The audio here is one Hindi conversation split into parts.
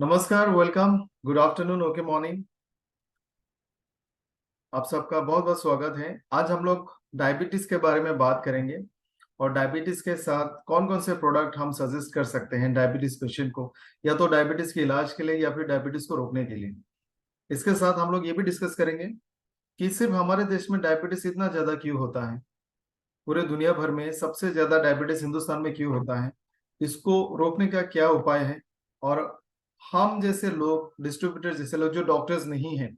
नमस्कार, welcome, good afternoon, okay morning. आप सबका बहुत बहुत स्वागत है। आज हम लोग डायबिटीज के बारे में बात करेंगे और डायबिटीज के साथ कौन कौन से प्रोडक्ट हम सजेस्ट कर सकते हैं डायबिटीज पेशेंट को, या तो डायबिटीज के इलाज के लिए या फिर डायबिटीज को रोकने के लिए। इसके साथ हम लोग ये भी डिस्कस करेंगे कि सिर्फ हमारे देश में डायबिटीज इतना ज्यादा क्यों होता है, पूरे दुनिया भर में सबसे ज्यादा डायबिटीज हिंदुस्तान में क्यों होता है, इसको रोकने का क्या उपाय है, और हम जैसे लोग, डिस्ट्रीब्यूटर जैसे लोग जो डॉक्टर्स नहीं हैं,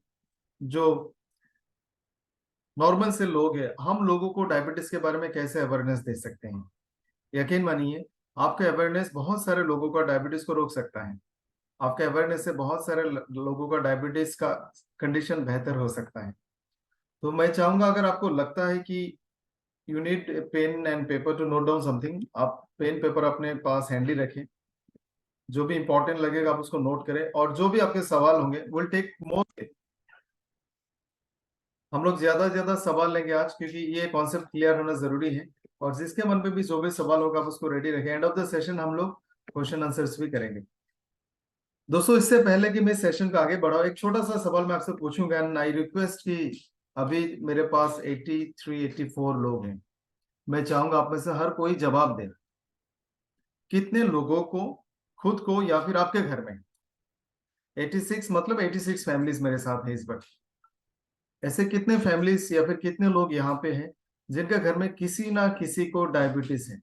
जो नॉर्मल से लोग हैं, हम लोगों को डायबिटीज के बारे में कैसे अवेयरनेस दे सकते हैं। यकीन मानिए, आपका अवेयरनेस बहुत सारे लोगों का डायबिटीज को रोक सकता है। आपके अवेयरनेस से बहुत सारे लोगों का डायबिटीज का कंडीशन बेहतर हो सकता है। तो मैं चाहूंगा, अगर आपको लगता है कि you need pen and paper to note down something, आप पेन पेपर अपने पास हैंडली रखें। जो भी इंपॉर्टेंट लगेगा आप उसको नोट करें, और जो भी आपके सवाल होंगे विल टेक मोर। हम लोग ज्यादा से ज्यादा सवाल लेंगे आज, क्योंकि ये कॉन्सेप्ट क्लियर होना जरूरी है। और जिसके मन पे भी जो भी सवाल होगा आप उसको रेडी रखें। एंड ऑफ द सेशन हम लोग क्वेश्चन आंसर्स भी करेंगे। दोस्तों, इससे पहले कि मैं सेशन को आगे बढ़ाऊं, एक छोटा सा सवाल मैं आपसे पूछूंगा एंड आई रिक्वेस्ट कि अभी मेरे पास 83 84 लोग हैं। मैं चाहूंगा आप में से हर कोई जवाब दे। कितने लोगों को, खुद को या फिर आपके घर में, 86 मतलब 86 फैमिलीज मेरे साथ है इस वक्त, ऐसे कितने फैमिलीज या फिर कितने लोग यहाँ पे हैं जिनके घर में किसी ना किसी को डायबिटीज है।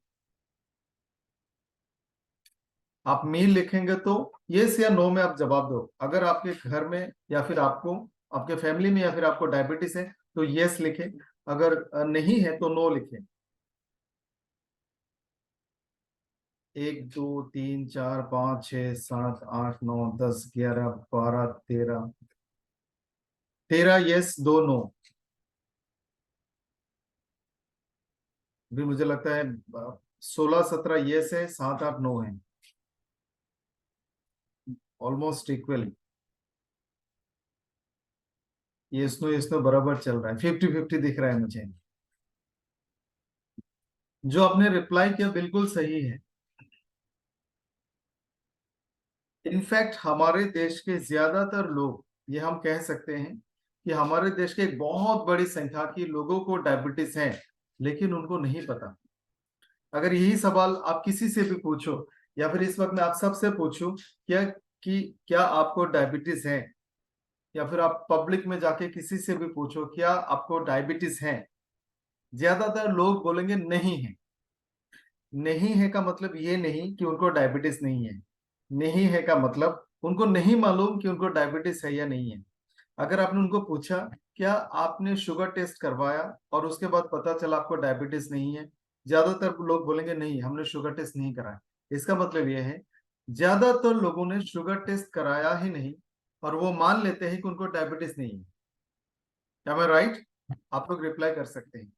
आप मील लिखेंगे तो यस या नो में आप जवाब दो। अगर आपके घर में या फिर आपको, आपके फैमिली में या फिर आपको डायबिटीज है तो यस लिखें, अगर नहीं है तो नो लिखें। 1 2 3 4 5 6 7 8 9 10 11 12 13 13 यस, 2 नो। भी मुझे लगता है 16 17 यस है, 7 8 नो है, ऑलमोस्ट इक्वल। ये स्नो बराबर चल रहा है, 50-50 दिख रहा है मुझे। जो आपने रिप्लाई किया बिल्कुल सही है। इनफैक्ट हमारे देश के ज्यादातर लोग, ये हम कह सकते हैं कि हमारे देश के एक बहुत बड़ी संख्या की लोगों को डायबिटीज है, लेकिन उनको नहीं पता। अगर यही सवाल आप किसी से भी पूछो, या फिर इस वक्त मैं आप सबसे पूछूं क्या, कि क्या आपको डायबिटीज है, या फिर आप पब्लिक में जाके किसी से भी पूछो क्या आपको डायबिटीज है, ज्यादातर लोग बोलेंगे नहीं है। नहीं है का मतलब ये नहीं कि उनको डायबिटीज नहीं है। नहीं है का मतलब उनको नहीं मालूम कि उनको डायबिटीज है या नहीं है। अगर आपने उनको पूछा क्या आपने शुगर टेस्ट करवाया और उसके बाद पता चला आपको डायबिटीज नहीं है, ज्यादातर लोग बोलेंगे नहीं, हमने शुगर टेस्ट नहीं कराया। इसका मतलब यह है ज्यादातर लोगों ने शुगर टेस्ट कराया ही नहीं, और वो मान लेते हैं कि उनको डायबिटीज नहीं है। क्या मैं राइट? आप लोग रिप्लाई कर सकते हैं।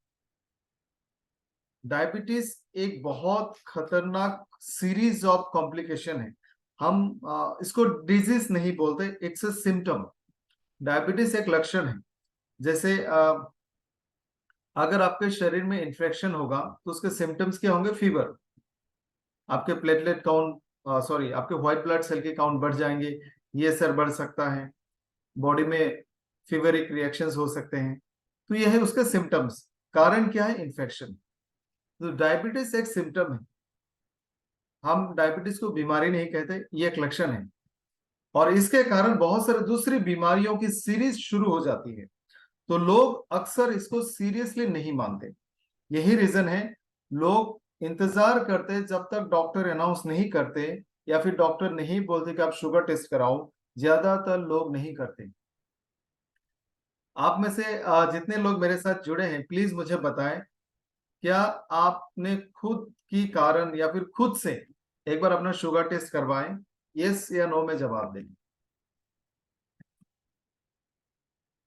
डायबिटीज एक बहुत खतरनाक सीरीज ऑफ कॉम्प्लिकेशन है। हम इसको डिजीज नहीं बोलते, इट्स अ सिम्टम। डायबिटीज एक लक्षण है। जैसे अगर आपके शरीर में इन्फेक्शन होगा तो उसके सिम्टम्स क्या होंगे? फीवर, आपके प्लेटलेट काउंट, सॉरी, आपके व्हाइट ब्लड सेल के काउंट बढ़ जाएंगे, ये सर बढ़ सकता है, बॉडी में फीवरिक रिएक्शंस हो सकते हैं। तो यह है उसके सिम्टम्स। कारण क्या है? इन्फेक्शन। तो डायबिटीज एक सिम्टम है। हम डायबिटीज को बीमारी नहीं कहते, ये एक लक्षण है। और इसके कारण बहुत सारे दूसरी बीमारियों की सीरीज शुरू हो जाती है। तो लोग अक्सर इसको सीरियसली नहीं मानते। यही रीजन है लोग इंतजार करते जब तक डॉक्टर अनाउंस नहीं करते, या फिर डॉक्टर नहीं बोलते कि आप शुगर टेस्ट कराओ। ज्यादातर लोग नहीं करते। आप में से जितने लोग मेरे साथ जुड़े हैं, प्लीज मुझे बताएं, क्या आपने खुद की कारण या फिर खुद से एक बार अपना शुगर टेस्ट करवाएं? यस या नो में जवाब दें।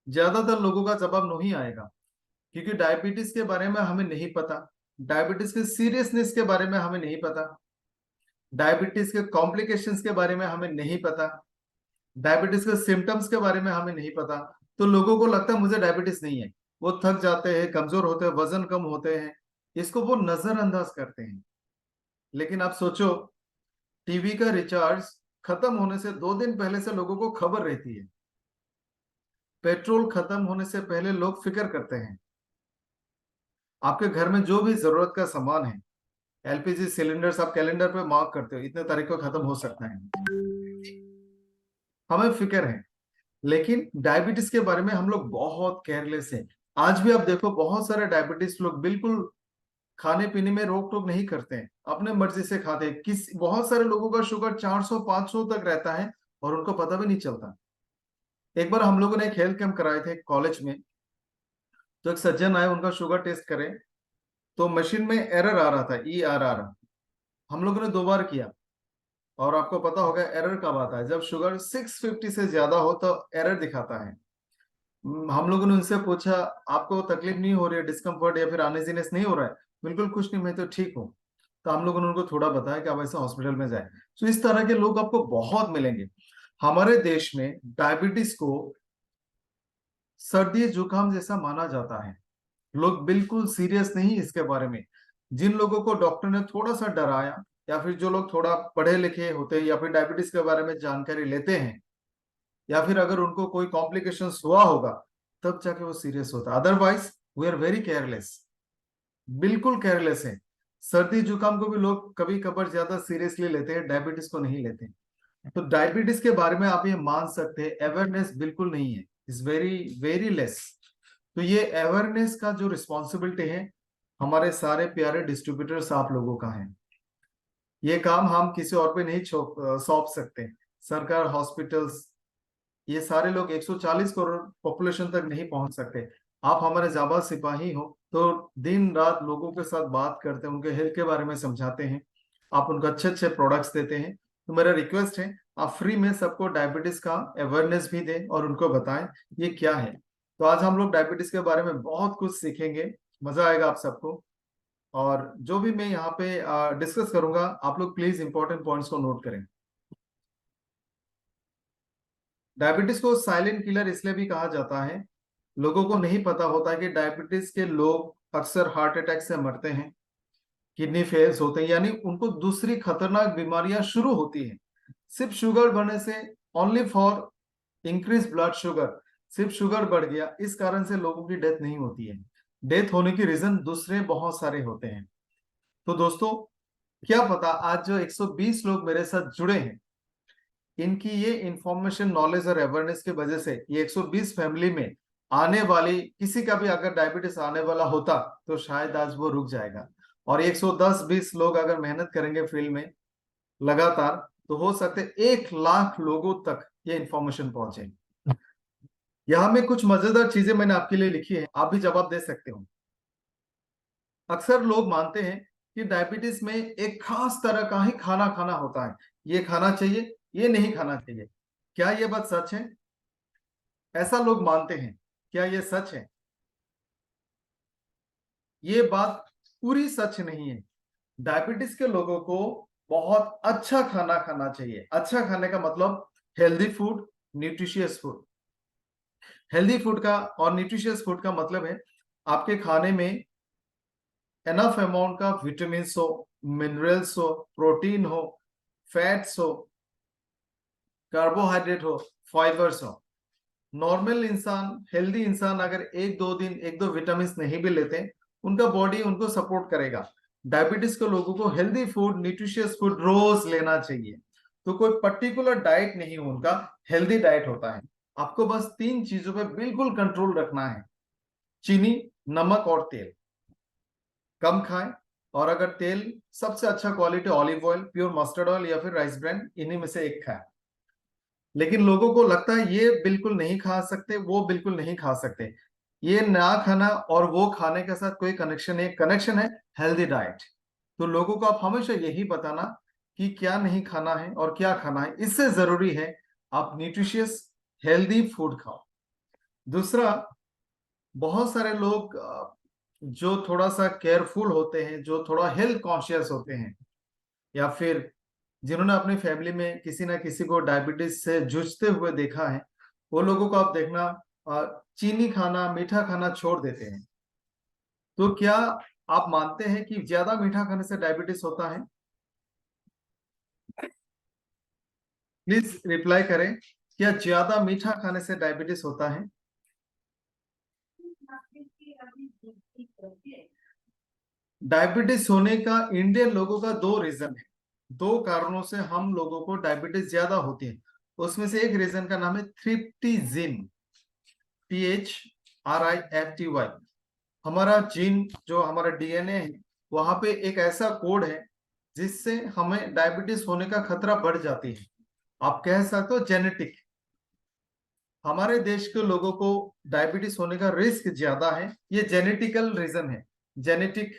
ज्यादातर लोगों का जवाब नहीं आएगा, क्योंकि डायबिटीज के बारे में हमें नहीं पता, डायबिटीज के सीरियसनेस के बारे में हमें नहीं पता, डायबिटीज के कॉम्प्लिकेशंस के बारे में हमें नहीं पता, डायबिटीज के सिम्टम्स के बारे में हमें नहीं पता। तो लोगों को लगता है मुझे डायबिटीज नहीं है, वो थक जाते हैं, कमजोर होते हैं, वजन कम होते हैं, इसको वो नजरअंदाज करते हैं। लेकिन आप सोचो, टीवी का रिचार्ज खत्म होने से 2 दिन पहले से लोगों को खबर रहती है। पेट्रोल खत्म होने से पहले लोग फिक्र करते हैं। आपके घर में जो भी जरूरत का सामान है, एलपीजी सिलेंडर्स आप कैलेंडर पे मार्क करते हो, इतने तारीख को खत्म हो सकता है, हमें फिक्र है। लेकिन डायबिटीज के बारे में हम लोग बहुत केयरलेस हैं। आज भी आप देखो, बहुत सारे डायबिटीज लोग बिल्कुल खाने पीने में रोक टोक नहीं करते हैं, अपने मर्जी से खाते हैं। बहुत सारे लोगों का शुगर 400 500 तक रहता है और उनको पता भी नहीं चलता। एक बार हम लोगों ने एक हेल्थ कैंप कराए थे कॉलेज में, तो एक सज्जन आए, उनका शुगर टेस्ट करें, तो मशीन में एरर आ रहा था, ERR। हम लोगों ने 2 बार किया, और आपको पता होगा एरर कब आता है, जब शुगर 650 से ज्यादा हो तो एरर दिखाता है। हम लोगों ने उनसे पूछा, आपको तकलीफ नहीं हो रही है, डिस्कम्फर्ट या फिर अनइजीनेस नहीं हो रहा है? बिल्कुल कुछ नहीं, मैं तो ठीक हूँ। तो हम लोगों ने उनको थोड़ा बताया कि आप ऐसे हॉस्पिटल में जाए। तो इस तरह के लोग आपको बहुत मिलेंगे। हमारे देश में डायबिटीज को सर्दी जुकाम जैसा माना जाता है। लोग बिल्कुल सीरियस नहीं इसके बारे में। जिन लोगों को डॉक्टर ने थोड़ा सा डराया, या फिर जो लोग थोड़ा पढ़े लिखे होते हैं या फिर डायबिटीज के बारे में जानकारी लेते हैं, या फिर अगर उनको कोई कॉम्प्लिकेशंस हुआ होगा, तब जाके वो सीरियस होता है। Otherwise we are very careless, बिल्कुल केयरलेस है। सर्दी जुकाम को भी लोग कभी कभार ज्यादा सीरियसली लेते हैं, डायबिटीज को नहीं लेते। तो डायबिटीज के बारे में आप ये मान सकते हैं, अवेयरनेस बिल्कुल नहीं है, इज वेरी वेरी लेस। तो ये अवेयरनेस का जो रिस्पॉन्सिबिलिटी है, हमारे सारे प्यारे डिस्ट्रीब्यूटर्स आप लोगों का है। ये काम हम किसी और पे नहीं सौंप सकते। सरकार, हॉस्पिटल्स, ये सारे लोग 140 करोड़ पॉपुलेशन तक नहीं पहुंच सकते। आप हमारे जाबाज सिपाही हो, तो दिन रात लोगों के साथ बात करते हैं, उनके हेल्थ के बारे में समझाते हैं, आप उनको अच्छे अच्छे प्रोडक्ट्स देते हैं। तो मेरा रिक्वेस्ट है, आप फ्री में सबको डायबिटीज का अवेयरनेस भी दें और उनको बताएं ये क्या है। तो आज हम लोग डायबिटीज के बारे में बहुत कुछ सीखेंगे, मजा आएगा आप सबको। और जो भी मैं यहाँ पे डिस्कस करूंगा, आप लोग प्लीज इंपॉर्टेंट पॉइंट्स को नोट करें। डायबिटीज को साइलेंट किलर इसलिए भी कहा जाता है, लोगों को नहीं पता होता है कि डायबिटीज के लोग अक्सर हार्ट अटैक से मरते हैं, किडनी फेल्स होते हैं, यानी उनको दूसरी खतरनाक बीमारियां शुरू होती हैं सिर्फ शुगर बढ़ने से। Only for increase blood sugar, सिर्फ शुगर बढ़ गया, इस कारण से लोगों की डेथ नहीं होती है। डेथ होने की रीजन दूसरे बहुत सारे होते हैं। तो दोस्तों, क्या पता आज जो 120 लोग मेरे साथ जुड़े हैं, इनकी ये इंफॉर्मेशन, नॉलेज और अवेयरनेस की वजह से ये 120 फैमिली में आने वाली किसी का भी अगर डायबिटीज आने वाला होता, तो शायद आज वो रुक जाएगा। और 110-20 लोग अगर मेहनत करेंगे फील्ड में लगातार, तो हो सकते 1 लाख लोगों तक ये इंफॉर्मेशन पहुंचे। यहाँ में कुछ मजेदार चीजें मैंने आपके लिए लिखी है, आप भी जवाब दे सकते हो। अक्सर लोग मानते हैं कि डायबिटीज में एक खास तरह का ही खाना खाना होता है, ये खाना चाहिए, ये नहीं खाना चाहिए। क्या ये बात सच है? ऐसा लोग मानते हैं, क्या ये सच है? ये बात पूरी सच नहीं है। डायबिटीज के लोगों को बहुत अच्छा खाना खाना चाहिए। अच्छा खाने का मतलब healthy food, nutritious food. Healthy food का और न्यूट्रिशियस फूड का मतलब है आपके खाने में एनफ अमाउंट का विटामिन हो, मिनरल्स हो, प्रोटीन हो, फैट्स हो, कार्बोहाइड्रेट हो, फाइबर्स हो। नॉर्मल इंसान, हेल्दी इंसान अगर एक दो दिन एक दो विटामिन नहीं भी लेते, उनका बॉडी उनको सपोर्ट करेगा। डायबिटीज के लोगों को हेल्दी फूड, न्यूट्रिशियस फूड रोज लेना चाहिए। तो कोई पर्टिकुलर डाइट नहीं हो उनका, हेल्दी डाइट होता है। आपको बस 3 चीजों पे बिल्कुल कंट्रोल रखना है, चीनी, नमक और तेल कम खाएं। और अगर तेल, सबसे अच्छा quality olive oil, pure mustard oil या फिर राइस ब्रांड, इन्हीं में से एक खाएं। लेकिन लोगों को लगता है ये बिल्कुल नहीं खा सकते, वो बिल्कुल नहीं खा सकते। ये ना खाना और वो खाने के साथ कोई कनेक्शन है? कनेक्शन है, हेल्दी डाइट। तो लोगों को आप हमेशा यही बताना कि क्या नहीं खाना है और क्या खाना है। इससे जरूरी है आप न्यूट्रिशियस हेल्दी फूड खाओ। दूसरा, बहुत सारे लोग जो थोड़ा सा केयरफुल होते हैं, जो थोड़ा हेल्थ कॉन्शियस होते हैं, या फिर जिन्होंने अपनी फैमिली में किसी ना किसी को डायबिटीज से जूझते हुए देखा है, वो लोगों को आप देखना चीनी खाना, मीठा खाना छोड़ देते हैं। तो क्या आप मानते हैं कि ज्यादा मीठा खाने से डायबिटीज होता है? प्लीज रिप्लाई करें, क्या ज्यादा मीठा खाने से डायबिटीज होता है? डायबिटीज होने का इंडियन लोगों का दो रीजन है। दो कारणों से हम लोगों को डायबिटीज ज्यादा होती है। उसमें से एक रीजन का नाम है थ्रिप्टीजिन, THRIFTY। हमारा जीन, जो हमारा डीएनए है, वहां पे एक ऐसा कोड है जिससे हमें डायबिटीज होने का खतरा बढ़ जाती है। आप कह सकते हो जेनेटिक। हमारे देश के लोगों को डायबिटीज होने का रिस्क ज्यादा है, ये जेनेटिकल रीजन है। जेनेटिक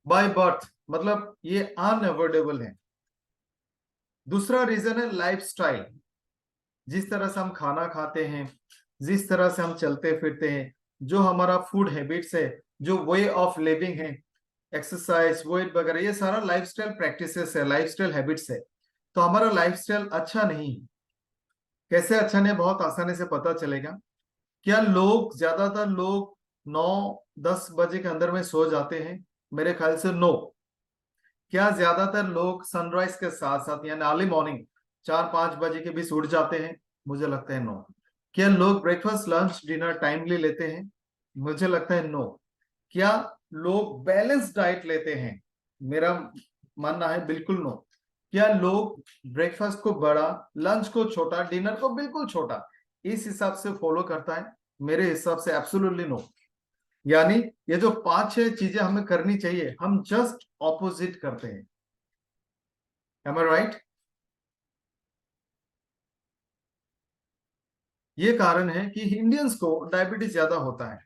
बाय बर्थ, मतलब ये अनअवॉइडेबल है। दूसरा रीजन है लाइफस्टाइल। जिस तरह से हम खाना खाते हैं, जिस तरह से हम चलते फिरते हैं, जो हमारा फूड हैबिट्स है, जो वे ऑफ लिविंग है, एक्सरसाइज, वेट वगैरह, ये सारा लाइफस्टाइल प्रैक्टिसेस है, लाइफस्टाइल हैबिट्स है। तो हमारा लाइफस्टाइल अच्छा नहीं है। कैसे अच्छा नहीं, बहुत आसानी से पता चलेगा। क्या लोग, ज्यादातर लोग 9-10 बजे के अंदर में सो जाते हैं? मेरे ख्याल से नो। क्या ज्यादातर लोग सनराइज के साथ साथ यानी अर्ली मॉर्निंग 4-5 बजे के बीच उठ जाते हैं? मुझे लगता है नो। क्या लोग ब्रेकफास्ट लंच डिनर टाइमली लेते हैं? मुझे लगता है नो। क्या लोग बैलेंस डाइट लेते हैं? मेरा मानना है बिल्कुल नो। क्या लोग ब्रेकफास्ट को बड़ा, लंच को छोटा, डिनर को बिल्कुल छोटा, इस हिसाब से फॉलो करता है? मेरे हिसाब से एब्सोल्युटली नो। यानी ये जो 5-6 चीजें हमें करनी चाहिए, हम जस्ट ऑपोजिट करते हैं। एम आई राइट? ये कारण है कि इंडियंस को डायबिटीज ज्यादा होता है।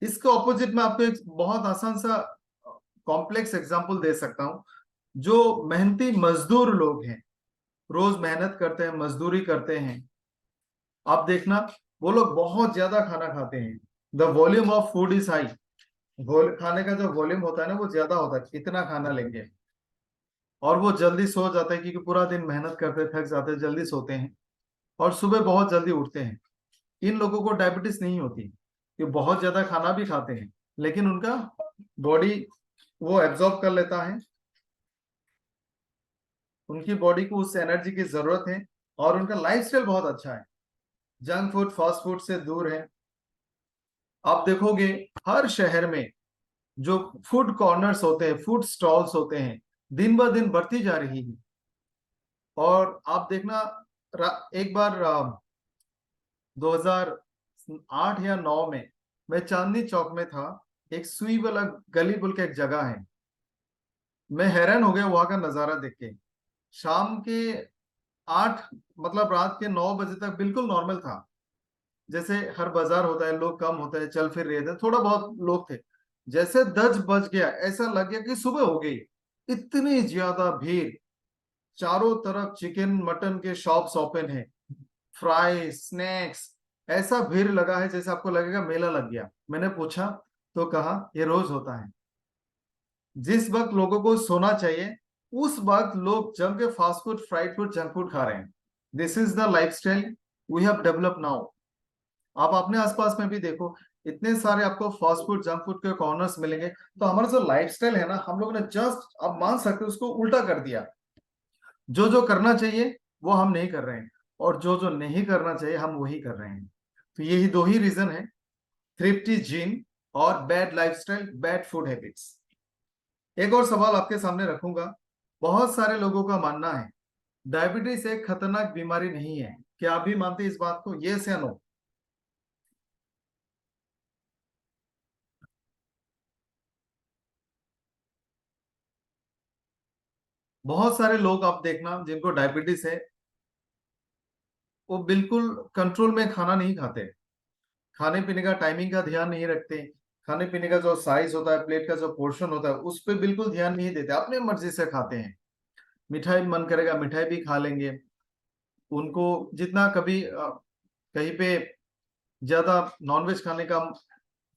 इसके ऑपोजिट में आपको एक बहुत आसान सा कॉम्प्लेक्स एग्जांपल दे सकता हूं। जो मेहनती मजदूर लोग हैं, रोज मेहनत करते हैं, मजदूरी करते हैं, आप देखना वो लोग बहुत ज्यादा खाना खाते हैं। The volume of food is high. खाने का जो वॉल्यूम होता है ना, वो ज्यादा होता है, कितना खाना लेंगे। और वो जल्दी सो जाते हैं, क्योंकि पूरा दिन मेहनत करते थक जाते हैं, जल्दी सोते हैं। और सुबह बहुत जल्दी उठते हैं। इन लोगों को डायबिटीज नहीं होती। ये बहुत ज्यादा खाना भी खाते हैं, लेकिन उनका बॉडी वो एब्जॉर्ब कर लेता है। उनकी बॉडी को उस एनर्जी की जरूरत है। और उनका लाइफस्टाइल बहुत अच्छा है, जंक फूड फास्ट फूड से दूर है। आप देखोगे हर शहर में जो फूड कॉर्नर्स होते हैं, फूड स्टॉल्स होते हैं, दिन ब दिन बढ़ती जा रही है। और आप देखना, एक बार 2008 या 9 में मैं चांदनी चौक में था। एक सुई वाला गली बोल के एक जगह है। मैं हैरान हो गया वहां का नजारा देख के। शाम के 8, मतलब रात के 9 बजे तक बिल्कुल नॉर्मल था। जैसे हर बाजार होता है, लोग कम होते हैं, चल फिर रहे थे, थोड़ा बहुत लोग थे। जैसे 10 बज गया, ऐसा लग गया कि सुबह हो गई। इतनी ज्यादा भीड़, चारों तरफ चिकन मटन के शॉप्स ओपन है, फ्राई स्नैक्स, ऐसा भीड़ लगा है जैसे आपको लगेगा मेला लग गया। मैंने पूछा तो कहा ये रोज होता है। जिस वक्त लोगों को सोना चाहिए, उस वक्त लोग जम के fast food, fried food, junk food खा रहे हैं। This is the lifestyle we have develop now. आप अपने आसपास में भी देखो, इतने सारे आपको फास्ट फूड जंक फूड के कॉर्नर्स मिलेंगे। तो हमारा जो लाइफस्टाइल है ना, हम लोगों ने जस्ट, आप मान सकते हो, उसको उल्टा कर दिया। जो जो करना चाहिए वो हम नहीं कर रहे हैं, और जो जो नहीं करना चाहिए हम वही कर रहे हैं। तो यही दो ही रीजन है, थ्रिफ्टी जीन और bad lifestyle, bad food habits. एक और सवाल आपके सामने रखूंगा। बहुत सारे लोगों का मानना है डायबिटीज एक खतरनाक बीमारी नहीं है। क्या आप भी मानते हैं इस बात को? यस या नो? बहुत सारे लोग आप देखना जिनको डायबिटीज है, वो बिल्कुल कंट्रोल में खाना नहीं खाते। खाने पीने का टाइमिंग का ध्यान नहीं रखते। खाने पीने का जो साइज होता है, प्लेट का जो पोर्शन होता है, उस पर बिल्कुल ध्यान नहीं देते, अपने मर्जी से खाते हैं। मिठाई मन करेगा मिठाई भी खा लेंगे। उनको जितना कभी कहीं पे ज्यादा नॉनवेज खाने का,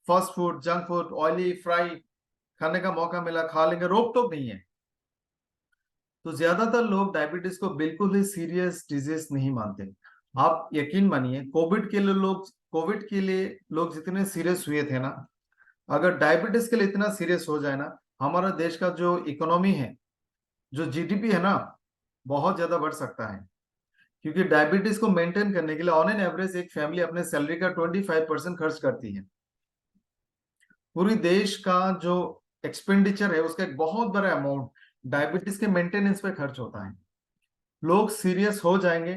fast food junk food oily fry खाने का मौका मिला, खा लेंगे, रोक टोक नहीं है। तो ज्यादातर लोग डायबिटीज को बिल्कुल ही सीरियस डिजीज नहीं मानते। आप यकीन मानिए, कोविड के लिए लोग जितने सीरियस हुए थे ना, अगर डायबिटीज के लिए इतना सीरियस हो जाए ना, हमारा देश का जो इकोनॉमी है, जो जीडीपी है ना, बहुत ज्यादा बढ़ सकता है। क्योंकि डायबिटीज को मेंटेन करने के लिए ऑन एन एवरेज एक फैमिली अपने सैलरी का 25% खर्च करती है। पूरी देश का जो एक्सपेंडिचर है उसका एक बहुत बड़ा अमाउंट डायबिटीज के मेंटेनेंस पे खर्च होता है। लोग सीरियस हो जाएंगे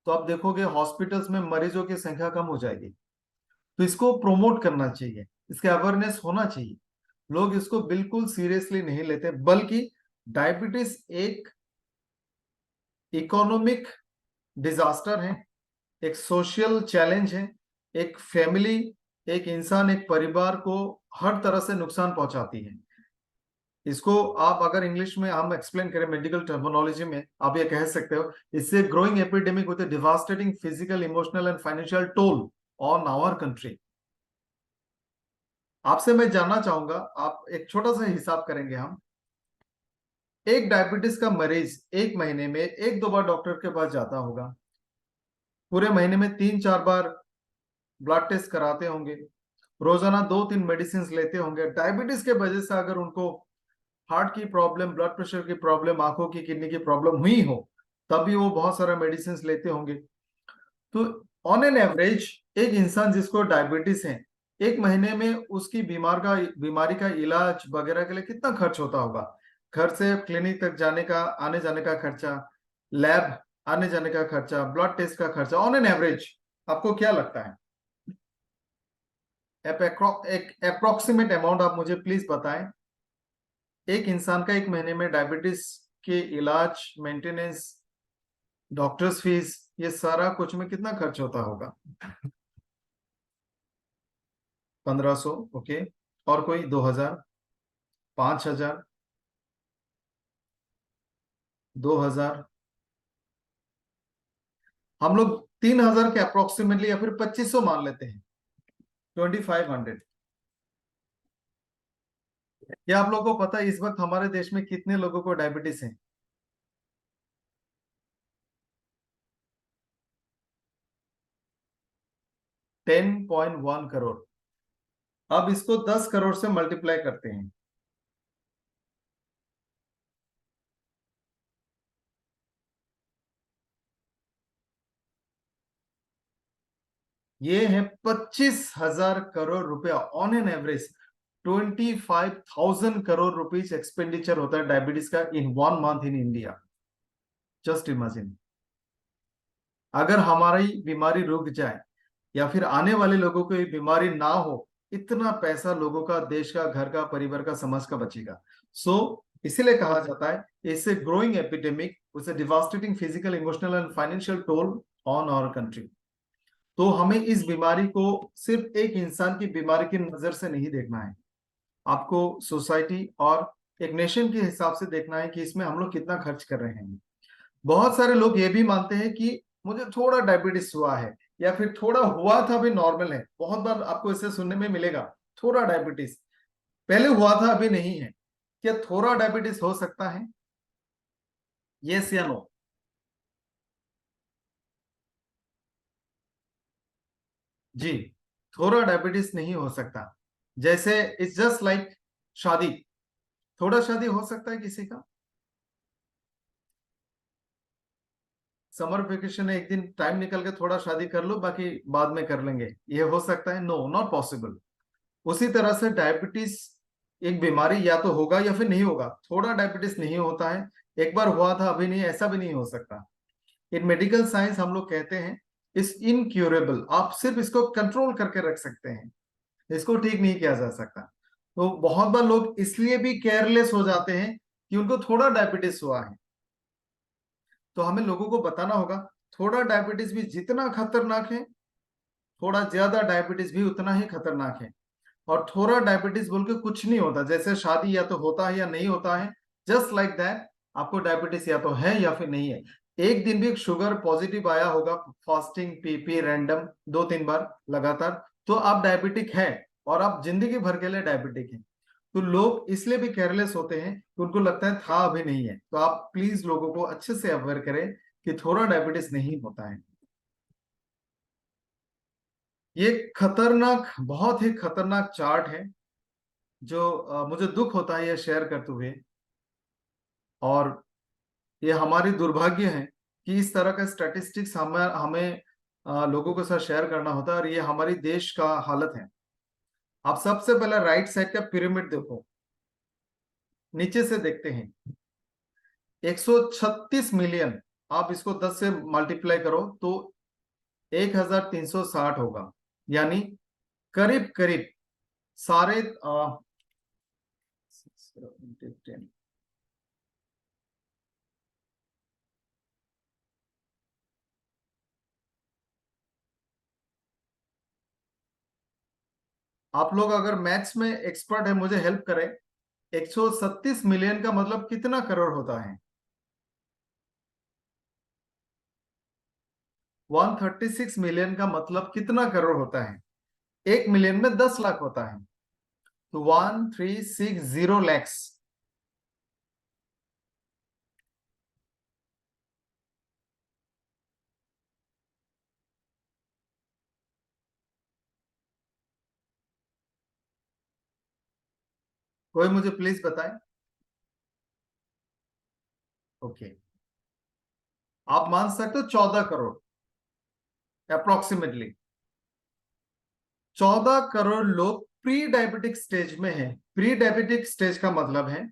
तो आप देखोगे हॉस्पिटल्स में मरीजों की संख्या कम हो जाएगी। तो इसको प्रोमोट करना चाहिए, इसके अवेयरनेस होना चाहिए। लोग इसको बिल्कुल सीरियसली नहीं लेते, बल्कि डायबिटीज एक इकोनॉमिक डिजास्टर है, एक सोशल चैलेंज है, एक फैमिली, एक इंसान, एक परिवार को हर तरह से नुकसान पहुंचाती है। इसको आप अगर इंग्लिश में हम एक्सप्लेन करें मेडिकल टर्मिनोलॉजी में, आप ये कह सकते हो इससे growing epidemic with devastating physical, emotional and financial toll on our country. आपसे मैं जानना चाहूंगा, आप एक छोटा सा हिसाब करेंगे हम। एक डायबिटीज का मरीज एक महीने में 1-2 बार डॉक्टर के पास जाता होगा, पूरे महीने में 3-4 बार ब्लड टेस्ट कराते होंगे, रोजाना 2-3 मेडिसिन लेते होंगे। डायबिटीज के वजह से अगर उनको हार्ट की प्रॉब्लम, ब्लड प्रेशर की प्रॉब्लम, आंखों की, किडनी की प्रॉब्लम हुई हो, तभी वो बहुत सारा मेडिसिन लेते होंगे। तो ऑन एन एवरेज एक इंसान जिसको डायबिटीज है, एक महीने में उसकी बीमारी का इलाज वगैरह के लिए कितना खर्च होता होगा? घर से क्लिनिक तक जाने का, आने जाने का खर्चा, लैब आने जाने का खर्चा, ब्लड टेस्ट का खर्चा, ऑन एन एवरेज आपको क्या लगता है? एक अप्रोक्सीमेट अमाउंट आप मुझे प्लीज बताएं। एक इंसान का एक महीने में डायबिटीज के इलाज, मेंटेनेंस, डॉक्टर्स फीस, ये सारा कुछ में कितना खर्च होता होगा? 1500, ओके। और कोई? 2000, 5000, 2000? हम लोग 3000 के अप्रोक्सीमेटली या फिर 2500 मान लेते हैं, 2500। क्या आप लोगों को पता है इस वक्त हमारे देश में कितने लोगों को डायबिटीज है? 10.1 करोड़। अब इसको 10 करोड़ से मल्टीप्लाई करते हैं। ये है 25,000 करोड़ रुपया on an average. 25,000 crore rupees expenditure होता है डायबिटीज का इन 1 month in India. Just imagine, अगर हमारी बीमारी रुक जाए या फिर आने वाले लोगों को ये बीमारी ना हो, इतना पैसा लोगों का, देश का, घर का, परिवार का, समाज का बचेगा। इसीलिए कहा जाता है it's a growing epidemic with devastating physical, emotional and financial toll on our country. तो हमें इस बीमारी को सिर्फ एक इंसान की बीमारी की नजर से नहीं देखना है, आपको सोसाइटी और एक नेशन के हिसाब से देखना है कि इसमें हम लोग कितना खर्च कर रहे हैं। बहुत सारे लोग ये भी मानते हैं कि मुझे थोड़ा डायबिटीज हुआ है या फिर थोड़ा हुआ था अभी नॉर्मल है। बहुत बार आपको इसे सुनने में मिलेगा, थोड़ा डायबिटीज, पहले हुआ था अभी नहीं है। क्या थोड़ा डायबिटीज हो सकता है? यस या नो? जी, थोड़ा डायबिटीज नहीं हो सकता। जैसे इट्स जस्ट लाइक शादी, थोड़ा शादी हो सकता है किसी का? समर वेकेशन में एक दिन टाइम निकल के थोड़ा शादी कर लो, बाकी बाद में कर लेंगे, ये हो सकता है? No, not possible. उसी तरह से डायबिटीज एक बीमारी, या तो होगा या फिर नहीं होगा। थोड़ा डायबिटीज नहीं होता है, एक बार हुआ था अभी नहीं, ऐसा भी नहीं हो सकता। इन मेडिकल साइंस हम लोग कहते हैं इस इनक्यूरेबल। आप सिर्फ इसको कंट्रोल करके रख सकते हैं, इसको ठीक नहीं किया जा सकता। तो बहुत बार लोग इसलिए भी केयरलेस हो जाते हैं कि उनको थोड़ा डायबिटीज हुआ है। तो हमें लोगों को बताना होगा थोड़ा डायबिटीज भी जितना खतरनाक है, थोड़ा ज्यादा डायबिटीज भी उतना ही खतरनाक है। और थोड़ा डायबिटीज बोल के कुछ नहीं होता, जैसे शादी या तो होता है या नहीं होता है, जस्ट लाइक दैट। आपको डायबिटीज या तो है या फिर नहीं है। एक दिन भी शुगर पॉजिटिव आया होगा, फास्टिंग, पीपी, रैंडम 2-3 बार लगातार, तो आप डायबिटिक है और आप जिंदगी भर के लिए डायबिटिक है। तो लोग इसलिए भी केयरलेस होते हैं कि उनको लगता है था अभी नहीं है। तो आप प्लीज लोगों को अच्छे से अवेयर करें कि थोड़ा डायबिटीज नहीं होता है। ये खतरनाक, बहुत ही खतरनाक चार्ट है जो मुझे दुख होता है ये शेयर करते हुए। और ये हमारी दुर्भाग्य है कि इस तरह का स्टैटिस्टिक्स हमें हमें लोगों के साथ शेयर करना होता है, और ये हमारी देश का हालत है। आप सबसे पहले राइट साइड का पिरामिड देखो, नीचे से देखते हैं 136 मिलियन, आप इसको 10 से मल्टीप्लाई करो तो 1360 होगा, यानी करीब करीब सारे आप लोग अगर मैथ्स में एक्सपर्ट है मुझे हेल्प करें। 136 मिलियन का मतलब कितना करोड़ होता है? 136 मिलियन का मतलब कितना करोड़ होता है? 1 मिलियन में 10 लाख होता है, तो 1360 लैक्स। कोई मुझे प्लीज बताए। ओके, आप मान सकते हो 14 करोड़ अप्रोक्सीमेटली। 14 करोड़ लोग प्री डायबिटिक स्टेज में हैं। प्री डायबिटिक स्टेज का मतलब है,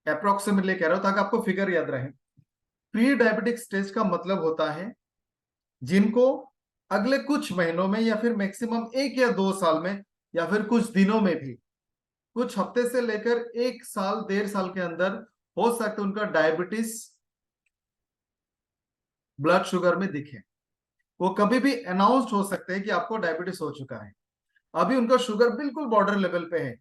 अप्रोक्सीमेटली कह रहा हूं ताकि आपको फिगर याद रहे। प्री डायबिटिक स्टेज का मतलब होता है जिनको अगले कुछ महीनों में या फिर मैक्सिमम 1 या 2 साल में या फिर कुछ दिनों में भी, कुछ हफ्ते से लेकर 1 साल 1.5 साल के अंदर हो सकता है उनका डायबिटीज ब्लड शुगर में दिखे। वो कभी भी अनाउंस्ड हो सकते हैं कि आपको डायबिटीज हो चुका है, अभी उनका शुगर बिल्कुल बॉर्डर लेवल पे है।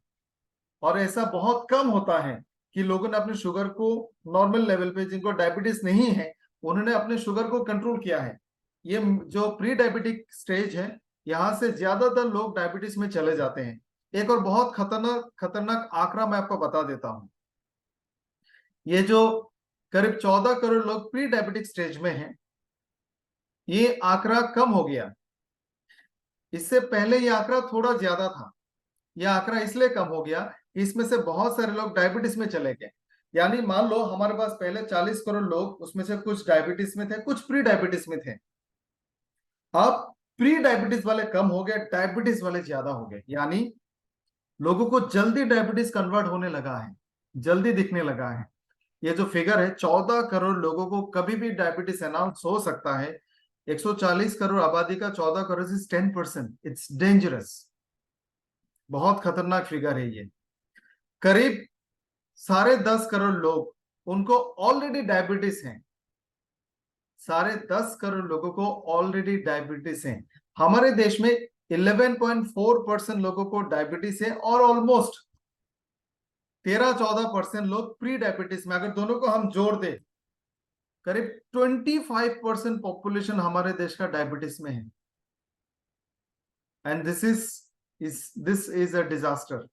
और ऐसा बहुत कम होता है कि लोगों ने अपने शुगर को नॉर्मल लेवल पे, जिनको डायबिटीज नहीं है उन्होंने अपने शुगर को कंट्रोल किया है। ये जो प्री डायबिटिक स्टेज है, यहाँ से ज्यादातर लोग डायबिटीज में चले जाते हैं। एक और बहुत खतरनाक खतरनाक आंकड़ा मैं आपको बता देता हूं। ये जो करीब 14 करोड़ लोग प्री डायबिटिक स्टेज में हैं, ये आंकड़ा कम हो गया। इससे पहले ये आंकड़ा थोड़ा ज्यादा था। यह आंकड़ा इसलिए कम हो गया कि इसमें से बहुत सारे लोग डायबिटीज में चले गए। यानी मान लो हमारे पास पहले 40 करोड़ लोग, उसमें से कुछ डायबिटीज में थे, कुछ प्री डायबिटीज में थे। अब प्री डायबिटीज वाले कम हो गए, डायबिटीज वाले ज्यादा हो गए। यानी लोगों को जल्दी डायबिटीज कन्वर्ट होने लगा है, जल्दी दिखने लगा है। ये जो फिगर है 14 करोड़ लोगों को कभी भी डायबिटीज अनाउंस हो सकता है। 140 करोड़ आबादी का 14 करोड़ इज 10%। इट्स डेंजरस, बहुत खतरनाक फिगर है ये। करीब 10.5 करोड़ लोग, उनको ऑलरेडी डायबिटीज है। 10.5 करोड़ लोगों को ऑलरेडी डायबिटीज है। हमारे देश में 11.4% लोगों को डायबिटीज है, और ऑलमोस्ट 13-14% लोग प्री डायबिटीज में। अगर दोनों को हम जोड़ दे, करीब 25% पॉपुलेशन हमारे देश का डायबिटीज में है। And this is a disaster,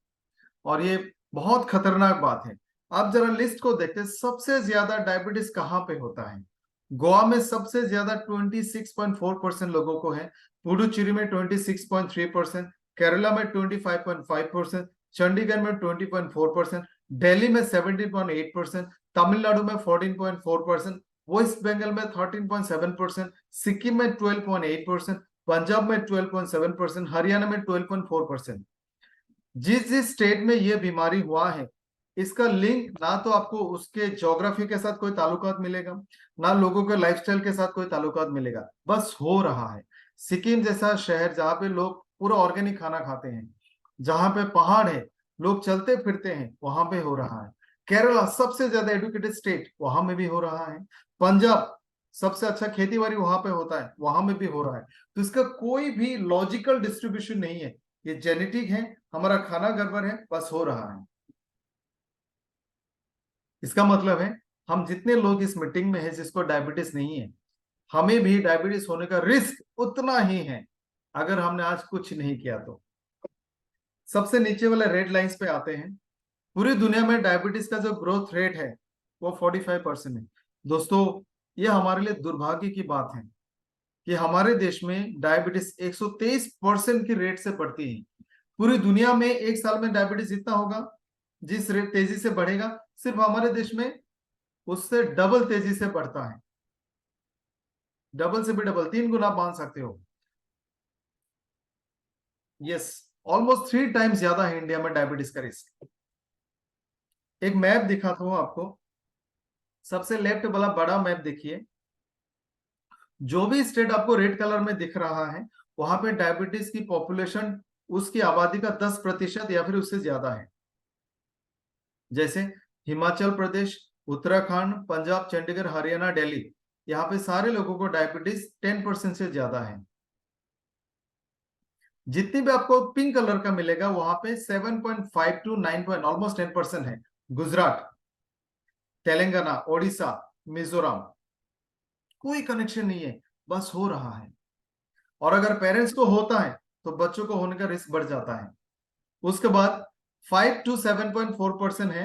और ये बहुत खतरनाक बात है। आप जरा लिस्ट को देखते हैं, सबसे ज्यादा डायबिटीज कहाँ पे होता है? गोवा में सबसे ज्यादा 26.4% लोगों को है। पुडुचेरी में 26.3%, केरला में 25.5%, चंडीगढ़ में 20.4%, दिल्ली में 17.8%, तमिलनाडु में 14.4%, वेस्ट बंगाल में 13.7%, सिक्किम में 12.8%, पंजाब में 12.7%, हरियाणा में 12.4%। जिस जिस स्टेट में यह बीमारी हुआ है, इसका लिंक ना तो आपको उसके ज्योग्राफी के साथ कोई ताल्लुकात मिलेगा, ना लोगों के लाइफस्टाइल के साथ कोई ताल्लुकात मिलेगा, बस हो रहा है। सिक्किम जैसा शहर जहाँ पे लोग पूरा ऑर्गेनिक खाना खाते हैं, जहाँ पे पहाड़ है, लोग चलते फिरते हैं, वहां पे हो रहा है। केरला सबसे ज्यादा एडुकेटेड स्टेट, वहां में भी हो रहा है। पंजाब सबसे अच्छा खेती बाड़ी वहां पे होता है, वहां में भी हो रहा है। तो इसका कोई भी लॉजिकल डिस्ट्रीब्यूशन नहीं है। ये जेनेटिक है, हमारा खाना गड़बड़ है, बस हो रहा है। इसका मतलब है हम जितने लोग इस मीटिंग में हैं जिसको डायबिटीज नहीं है, हमें भी डायबिटीज होने का रिस्क उतना ही है, अगर हमने आज कुछ नहीं किया तो। सबसे नीचे वाले रेड लाइंस पे आते हैं। पूरी दुनिया में डायबिटीज का जो ग्रोथ रेट है वो 45% है। दोस्तों, ये हमारे लिए दुर्भाग्य की बात है कि हमारे देश में डायबिटीज 123% की रेट से बढ़ती है। पूरी दुनिया में एक साल में डायबिटीज जितना होगा, जिस रेट तेजी से बढ़ेगा, सिर्फ हमारे देश में उससे डबल तेजी से बढ़ता है। डबल से भी डबल, 3 गुना मान सकते हो। यस, ऑलमोस्ट 3 टाइम्स ज्यादा है इंडिया में डायबिटीज का रिस्क। एक मैप दिखाता हूं आपको, सबसे लेफ्ट वाला बड़ा मैप देखिए, जो भी स्टेट आपको रेड कलर में दिख रहा है वहां पे डायबिटीज की पॉपुलेशन उसकी आबादी का 10% या फिर उससे ज्यादा है। जैसे हिमाचल प्रदेश, उत्तराखंड, पंजाब, चंडीगढ़, हरियाणा, दिल्ली, यहाँ पे सारे लोगों को डायबिटीज 10% से ज्यादा है। जितनी भी आपको पिंक कलर का मिलेगा वहां पे 7.5 टू 9 ऑलमोस्ट 10% है। गुजरात, तेलंगाना, ओडिशा, मिजोरम, कोई कनेक्शन नहीं है, बस हो रहा है। और अगर पेरेंट्स को होता है तो बच्चों को होने का रिस्क बढ़ जाता है। उसके बाद 5 टू 7.4% है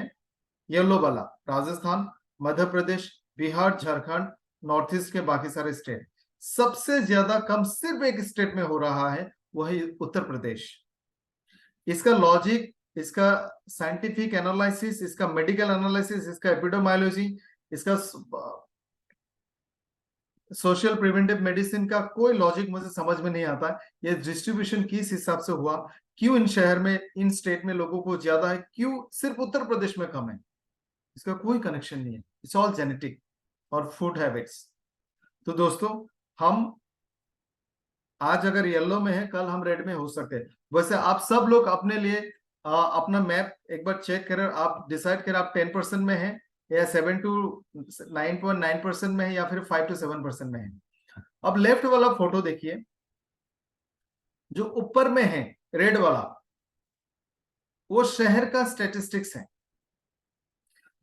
येलो वाला, राजस्थान, मध्य प्रदेश, बिहार, झारखंड, नॉर्थ ईस्ट के बाकी सारे स्टेट। सबसे ज्यादा कम सिर्फ एक स्टेट में हो रहा है, वही उत्तर प्रदेश। इसका लॉजिक, इसका साइंटिफिक एनालिसिस, इसका मेडिकल एनालिसिस, इसका एपिडेमियोलॉजी, इसका सोशल प्रिवेंटिव मेडिसिन का कोई लॉजिक मुझे समझ में नहीं आता। ये डिस्ट्रीब्यूशन किस हिसाब से हुआ, क्यों इन शहर में, इन स्टेट में लोगों को ज्यादा है, क्यों सिर्फ उत्तर प्रदेश में कम है, इसका कोई कनेक्शन नहीं है। इट्स ऑल जेनेटिक और फूड हैबिट्स। तो दोस्तों, हम आज अगर येलो में है, कल हम रेड में हो सकते हैं। वैसे आप सब लोग अपने लिए अपना मैप एक बार चेक करें, आप डिसाइड करें आप 10% में है या 7 टू 9.9% में है या फिर 5 टू 7% में है। अब लेफ्ट वाला फोटो देखिए, जो ऊपर में है रेड वाला, वो शहर का स्टेटिस्टिक्स है।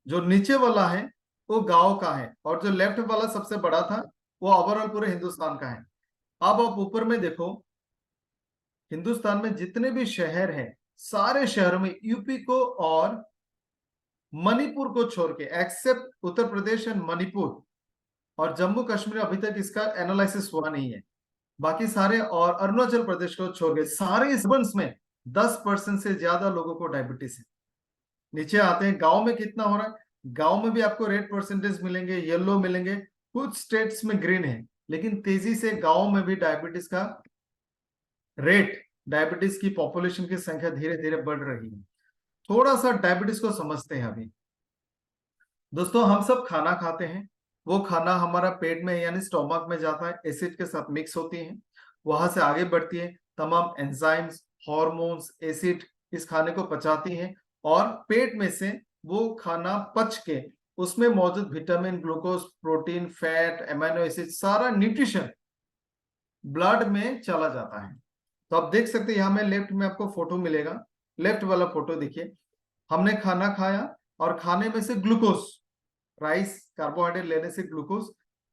जो नीचे वाला है वो गांव का है, और जो लेफ्ट वाला सबसे बड़ा था वो ओवरऑल पूरे हिंदुस्तान का है। अब आप ऊपर में देखो, हिंदुस्तान में जितने भी शहर हैं, सारे शहरों में यूपी को और मणिपुर को छोड़ के, एक्सेप्ट उत्तर प्रदेश एंड मणिपुर और जम्मू कश्मीर, अभी तक इसका एनालिसिस हुआ नहीं है, बाकी सारे, और अरुणाचल प्रदेश को छोड़ के सारे इस में 10% से ज्यादा लोगों को डायबिटीज है। नीचे आते हैं गांव में कितना हो रहा है। गांव में भी आपको रेड परसेंटेज मिलेंगे, येलो मिलेंगे, कुछ स्टेट्स में ग्रीन है, लेकिन तेजी से गांव में भी डायबिटीज का रेट, डायबिटीज की पॉपुलेशन की संख्या धीरे धीरे बढ़ रही है। थोड़ा सा डायबिटीज को समझते हैं अभी। दोस्तों, हम सब खाना खाते हैं, वो खाना हमारा पेट में यानी स्टोमक में जाता है, एसिड के साथ मिक्स होती है, वहां से आगे बढ़ती है, तमाम एंजाइम्स, हार्मोन्स, एसिड इस खाने को पचाती हैं, और पेट में से वो खाना पच के उसमें मौजूद vitamin, glucose, protein, fat, amino acid, सारा न्यूट्रिशन ब्लड में चला जाता है। तो आप देख सकते हैं यहाँ में लेफ्ट में आपको फोटो मिलेगा, लेफ्ट वाला फोटो देखिए, हमने खाना खाया और खाने में से ग्लूकोज, राइस, कार्बोहाइड्रेट लेने से ग्लूकोज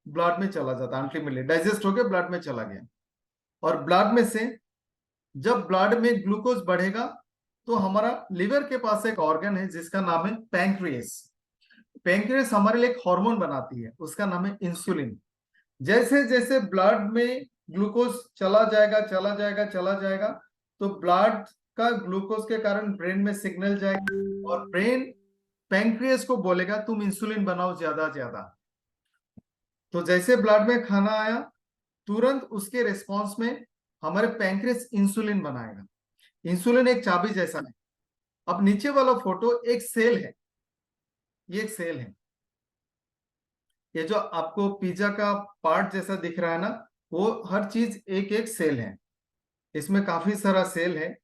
ब्लड में चला जाता है, अल्टीमेटली डाइजेस्ट होकर ब्लड में चला गया। और ब्लड में से जब ब्लड में ग्लूकोज बढ़ेगा तो हमारा लिवर के पास एक ऑर्गन है जिसका नाम है पैंक्रियास। पैंक्रियास हमारे लिए एक हार्मोन बनाती है, उसका नाम है इंसुलिन। जैसे जैसे ब्लड में ग्लूकोज चला जाएगा चला जाएगा चला जाएगा, तो ब्लड का ग्लूकोज के कारण ब्रेन में सिग्नल जाएगा, और ब्रेन पैंक्रियास को बोलेगा तुम इंसुलिन बनाओ ज्यादा ज्यादा। तो जैसे ब्लड में खाना आया, तुरंत उसके रिस्पॉन्स में हमारे पैंक्रियास इंसुलिन बनाएगा। इंसुलिन एक चाबी जैसा है। अब नीचे वाला फोटो एक सेल है, ये एक सेल है। ये जो आपको पिज्जा का पार्ट जैसा दिख रहा है ना, वो हर चीज एक एक सेल है। इसमें काफी सारा सेल है,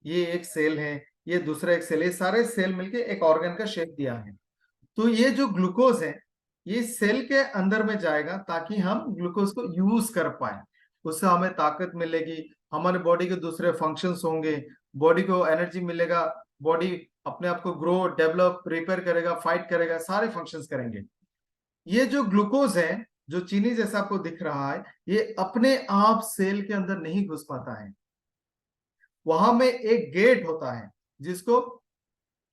ये एक सेल है, ये दूसरा एक सेल है, सारे सेल मिलके एक ऑर्गन का शेप दिया है। तो ये जो ग्लूकोज है, ये सेल के अंदर में जाएगा ताकि हम ग्लूकोज को यूज कर पाए, उससे हमें ताकत मिलेगी, हमारे बॉडी के दूसरे फंक्शंस होंगे, बॉडी को एनर्जी मिलेगा, बॉडी अपने आप को ग्रो, डेवलप, रिपेयर करेगा, फाइट करेगा, सारे फंक्शंस करेंगे। ये जो ग्लूकोज है, जो चीनी जैसा आपको दिख रहा है, ये अपने आप सेल के अंदर नहीं घुस पाता है। वहां में एक गेट होता है जिसको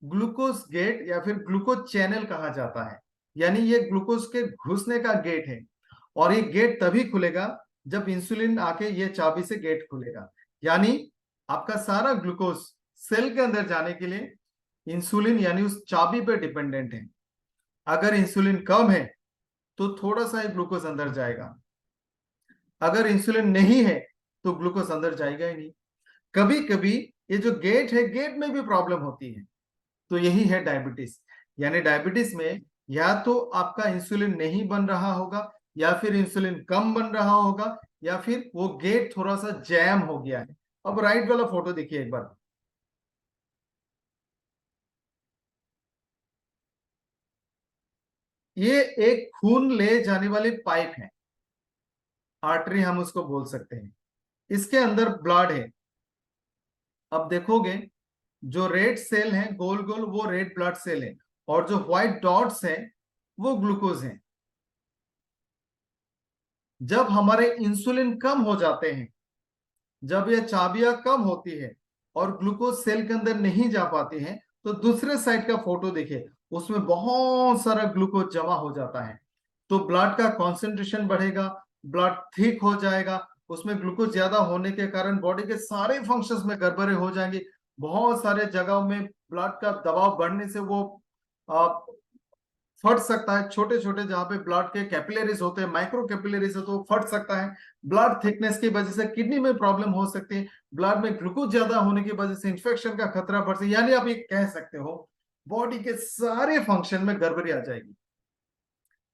ग्लूकोज गेट या फिर ग्लूकोज चैनल कहा जाता है, यानी ये ग्लूकोज के घुसने का गेट है। और ये गेट तभी खुलेगा जब इंसुलिन आके ये चाबी से गेट खुलेगा। यानी आपका सारा ग्लूकोज सेल के अंदर जाने के लिए इंसुलिन यानी उस चाबी पे डिपेंडेंट है। अगर इंसुलिन कम है तो थोड़ा सा ग्लूकोज अंदर जाएगा, अगर इंसुलिन नहीं है तो ग्लूकोज अंदर जाएगा ही नहीं। कभी कभी ये जो गेट है, गेट में भी प्रॉब्लम होती है। तो यही है डायबिटीज। यानी डायबिटीज में या तो आपका इंसुलिन नहीं बन रहा होगा, या फिर इंसुलिन कम बन रहा होगा, या फिर वो गेट थोड़ा सा जैम हो गया है। अब राइट वाला फोटो देखिए एक बार। ये एक खून ले जाने वाली पाइप है, आर्टरी हम उसको बोल सकते हैं। इसके अंदर ब्लड है। अब देखोगे जो रेड सेल है गोल गोल, वो रेड ब्लड सेल है, और जो व्हाइट डॉट्स हैं वो ग्लूकोज हैं। जब हमारे इंसुलिन कम हो जाते हैं, जब ये चाबियां कम होती है और ग्लूकोज सेल के अंदर नहीं जा पाती हैं, तो दूसरे साइड का फोटो देखिए, उसमें बहुत सारा ग्लूकोज जमा हो जाता है। तो ब्लड का कॉन्सेंट्रेशन बढ़ेगा, ब्लड थिक हो जाएगा। उसमें ग्लूकोज ज्यादा होने के कारण बॉडी के सारे फंक्शंस में गड़बड़े हो जाएंगे। बहुत सारे जगहों में ब्लड का दबाव बढ़ने से वो फट सकता है। छोटे छोटे जहां पे ब्लड के कैपिलरीज होते हैं, माइक्रो कैपिलरीज है, तो फट सकता है। ब्लड थिकनेस की वजह से किडनी में प्रॉब्लम हो सकती है। ब्लड में ग्लूकोज ज्यादा होने की वजह से इंफेक्शन का खतरा बढ़ सकता है। यानी आप ये कह सकते हो बॉडी के सारे फंक्शन में गड़बड़ी आ जाएगी।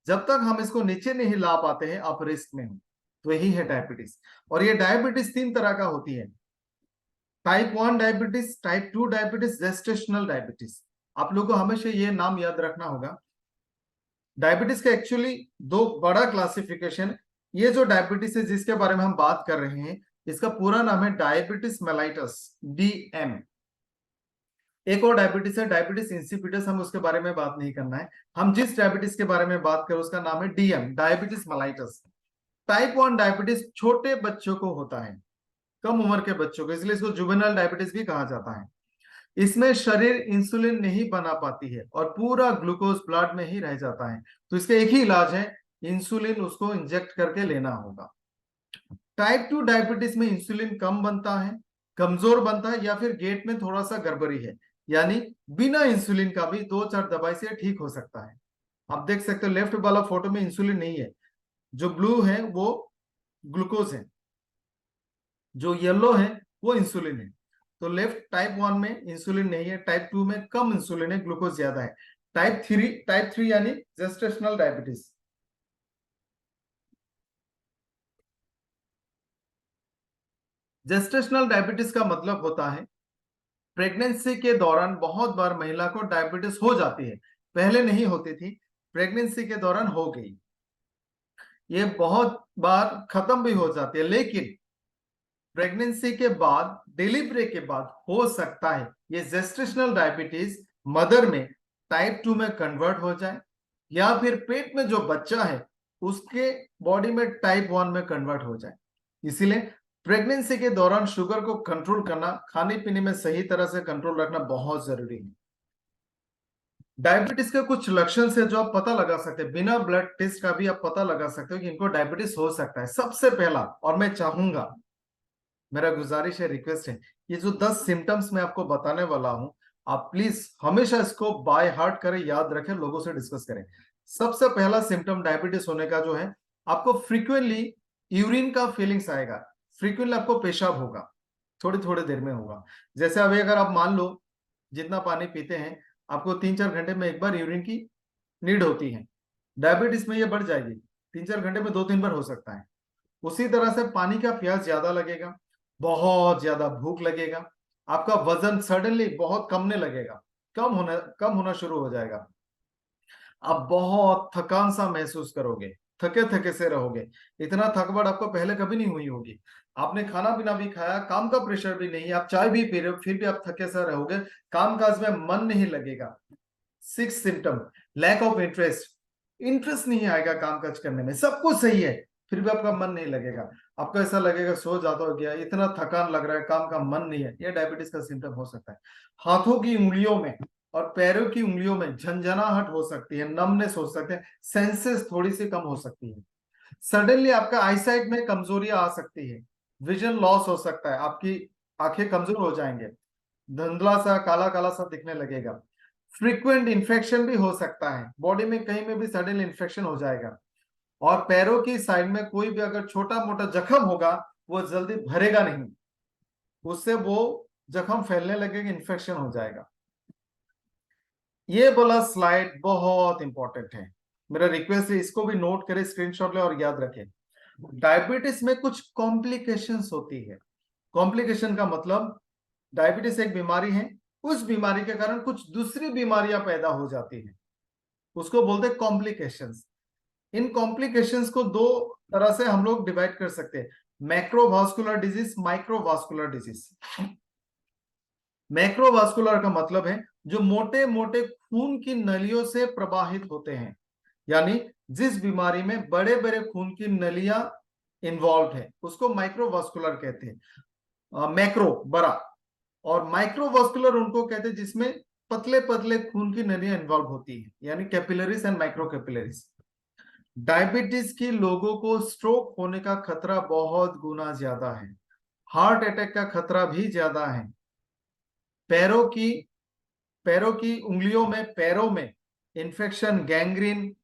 जब तक हम इसको नीचे नहीं ला पाते हैं, आप रिस्क में हो। तो यही है डायबिटीज। और ये डायबिटीज तीन तरह का होती है। Type 1 diabetes, type 2 diabetes, gestational diabetes. आप लोगों को हमेशा ये नाम याद रखना होगा। डायबिटीज का एक्चुअली दो बड़ा क्लासिफिकेशन। ये जो डायबिटीज है जिसके बारे में हम बात कर रहे हैं, इसका पूरा नाम है डायबिटीज मेलाइटस, डीएम। एक और डायबिटीज है डायबिटीज इंसिपिडस, हम उसके बारे में बात नहीं करना है। हम जिस डायबिटीज के बारे में बात करें उसका नाम है DM, diabetes mellitus. Type 1 diabetes छोटे बच्चों को होता है, कम उम्र के बच्चों को, इसलिए इसको जुवेनाइल डायबिटीज भी कहा जाता है। इसमें शरीर इंसुलिन नहीं बना पाती है और पूरा ग्लूकोज ब्लड में ही रह जाता है। तो इसका एक ही इलाज है, इंसुलिन उसको इंजेक्ट करके लेना होगा। टाइप 2 डायबिटीज में इंसुलिन कम बनता है, कमजोर बनता है, या फिर गेट में थोड़ा सा गड़बड़ी है। यानी बिना इंसुलिन का भी दो चार दवाई से ठीक हो सकता है। आप देख सकते हो लेफ्ट वाला फोटो में इंसुलिन नहीं है, जो ब्लू है वो ग्लूकोज है, जो येलो है वो इंसुलिन है। तो लेफ्ट टाइप 1 में इंसुलिन नहीं है, टाइप 2 में कम इंसुलिन है, ग्लूकोज ज्यादा है। टाइप 3 यानी जेस्टेशनल डायबिटीज। जेस्टेशनल डायबिटीज का मतलब होता है प्रेगनेंसी के दौरान बहुत बार महिला को डायबिटीज हो जाती है। पहले नहीं होती थी, प्रेगनेंसी के दौरान हो गई। ये बहुत बार खत्म भी हो जाती है, लेकिन प्रेगनेंसी के बाद, डिलीवरी के बाद हो सकता है ये जेस्टेशनल डायबिटीज मदर में टाइप 2 में कन्वर्ट हो जाए, या फिर पेट में जो बच्चा है उसके बॉडी में टाइप 1 में कन्वर्ट हो जाए। इसीलिए प्रेगनेंसी के दौरान शुगर को कंट्रोल करना, खाने पीने में सही तरह से कंट्रोल रखना बहुत जरूरी है। डायबिटीज के कुछ लक्षण से जो आप पता लगा सकते हैं, बिना ब्लड टेस्ट का भी आप पता लगा सकते हो कि इनको डायबिटीज हो सकता है। सबसे पहला, और मैं चाहूंगा, मेरा गुजारिश है, रिक्वेस्ट है, ये जो 10 सिम्टम्स मैं आपको बताने वाला हूं, आप प्लीज हमेशा इसको बाय हार्ट करें, याद रखें, लोगों से डिस्कस करें। सबसे पहला सिम्टम डायबिटीज होने का जो है, आपको फ्रीक्वेंटली यूरिन का फीलिंग्स आएगा। फ्रीक्वेंटली आपको पेशाब होगा, थोड़ी थोड़ी देर में होगा। जैसे अभी अगर आप मान लो जितना पानी पीते हैं, आपको 3-4 घंटे में एक बार यूरिन की नीड होती है। डायबिटीज में ये बढ़ जाएगी, 3-4 घंटे में 2-3 बार हो सकता है। उसी तरह से पानी का प्यास ज्यादा लगेगा, बहुत ज्यादा भूख लगेगा, आपका वजन सडनली बहुत कमने लगेगा, कम होना शुरू हो जाएगा। आप बहुत थकान सा महसूस करोगे, थके थके से रहोगे। इतना थकवाट आपको पहले कभी नहीं हुई होगी। आपने खाना पीना भी खाया, काम का प्रेशर भी नहीं, आप चाय भी पी रहे हो, फिर भी आप थके से रहोगे, काम काज में मन नहीं लगेगा। 6 symptom, lack of interest, interest नहीं आएगा काम काज करने में, सब कुछ सही है फिर भी आपका मन नहीं लगेगा। आपको ऐसा लगेगा सो ज्यादा हो गया, इतना थकान लग रहा है, काम का मन नहीं है। यह डायबिटीज का सिम्टम हो सकता है। हाथों की उंगलियों में और पैरों की उंगलियों में झंझनाहट हो सकती है, नमनेस हो सकते हैं, सेंसेस थोड़ी सी कम हो सकती है। सडनली आपका आईसाइट में कमजोरी आ सकती है, विजन लॉस हो सकता है, आपकी आंखें कमजोर हो जाएंगे, धुंधला सा काला काला सा दिखने लगेगा। फ्रीक्वेंट इन्फेक्शन भी हो सकता है, बॉडी में कहीं में भी सडन इन्फेक्शन हो जाएगा। और पैरों की साइड में कोई भी अगर छोटा मोटा जख्म होगा वो जल्दी भरेगा नहीं, उससे वो जख्म फैलने लगेगा, इन्फेक्शन हो जाएगा। ये वाला स्लाइड बहुत इंपॉर्टेंट है, मेरा रिक्वेस्ट है इसको भी नोट करें, स्क्रीनशॉट ले और याद रखें। डायबिटीज में कुछ कॉम्प्लिकेशंस होती है। कॉम्प्लिकेशन का मतलब डायबिटीज एक बीमारी है, उस बीमारी के कारण कुछ दूसरी बीमारियां पैदा हो जाती हैं, उसको बोलते हैं कॉम्प्लिकेशंस। इन कॉम्प्लिकेशंस को दो तरह से हम लोग डिवाइड कर सकते हैं, macrovascular disease, microvascular disease. Macrovascular का मतलब है जो मोटे मोटे खून की नलियों से प्रवाहित होते हैं, यानी जिस बीमारी में बड़े बड़े खून की नलियां इन्वॉल्व है उसको माइक्रोवास्कुलर कहते हैं। मैक्रो बड़ा, और माइक्रोवास्कुलर उनको कहते हैं जिसमें पतले पतले खून की नलियां इन्वॉल्व होती है, यानी capillaries and micro capillaries. Diabetes के लोगों को स्ट्रोक होने का खतरा बहुत गुना ज्यादा है, हार्ट अटैक का खतरा भी ज्यादा है। पैरों की उंगलियों में, पैरों में इन्फेक्शन, गैंग्रीन,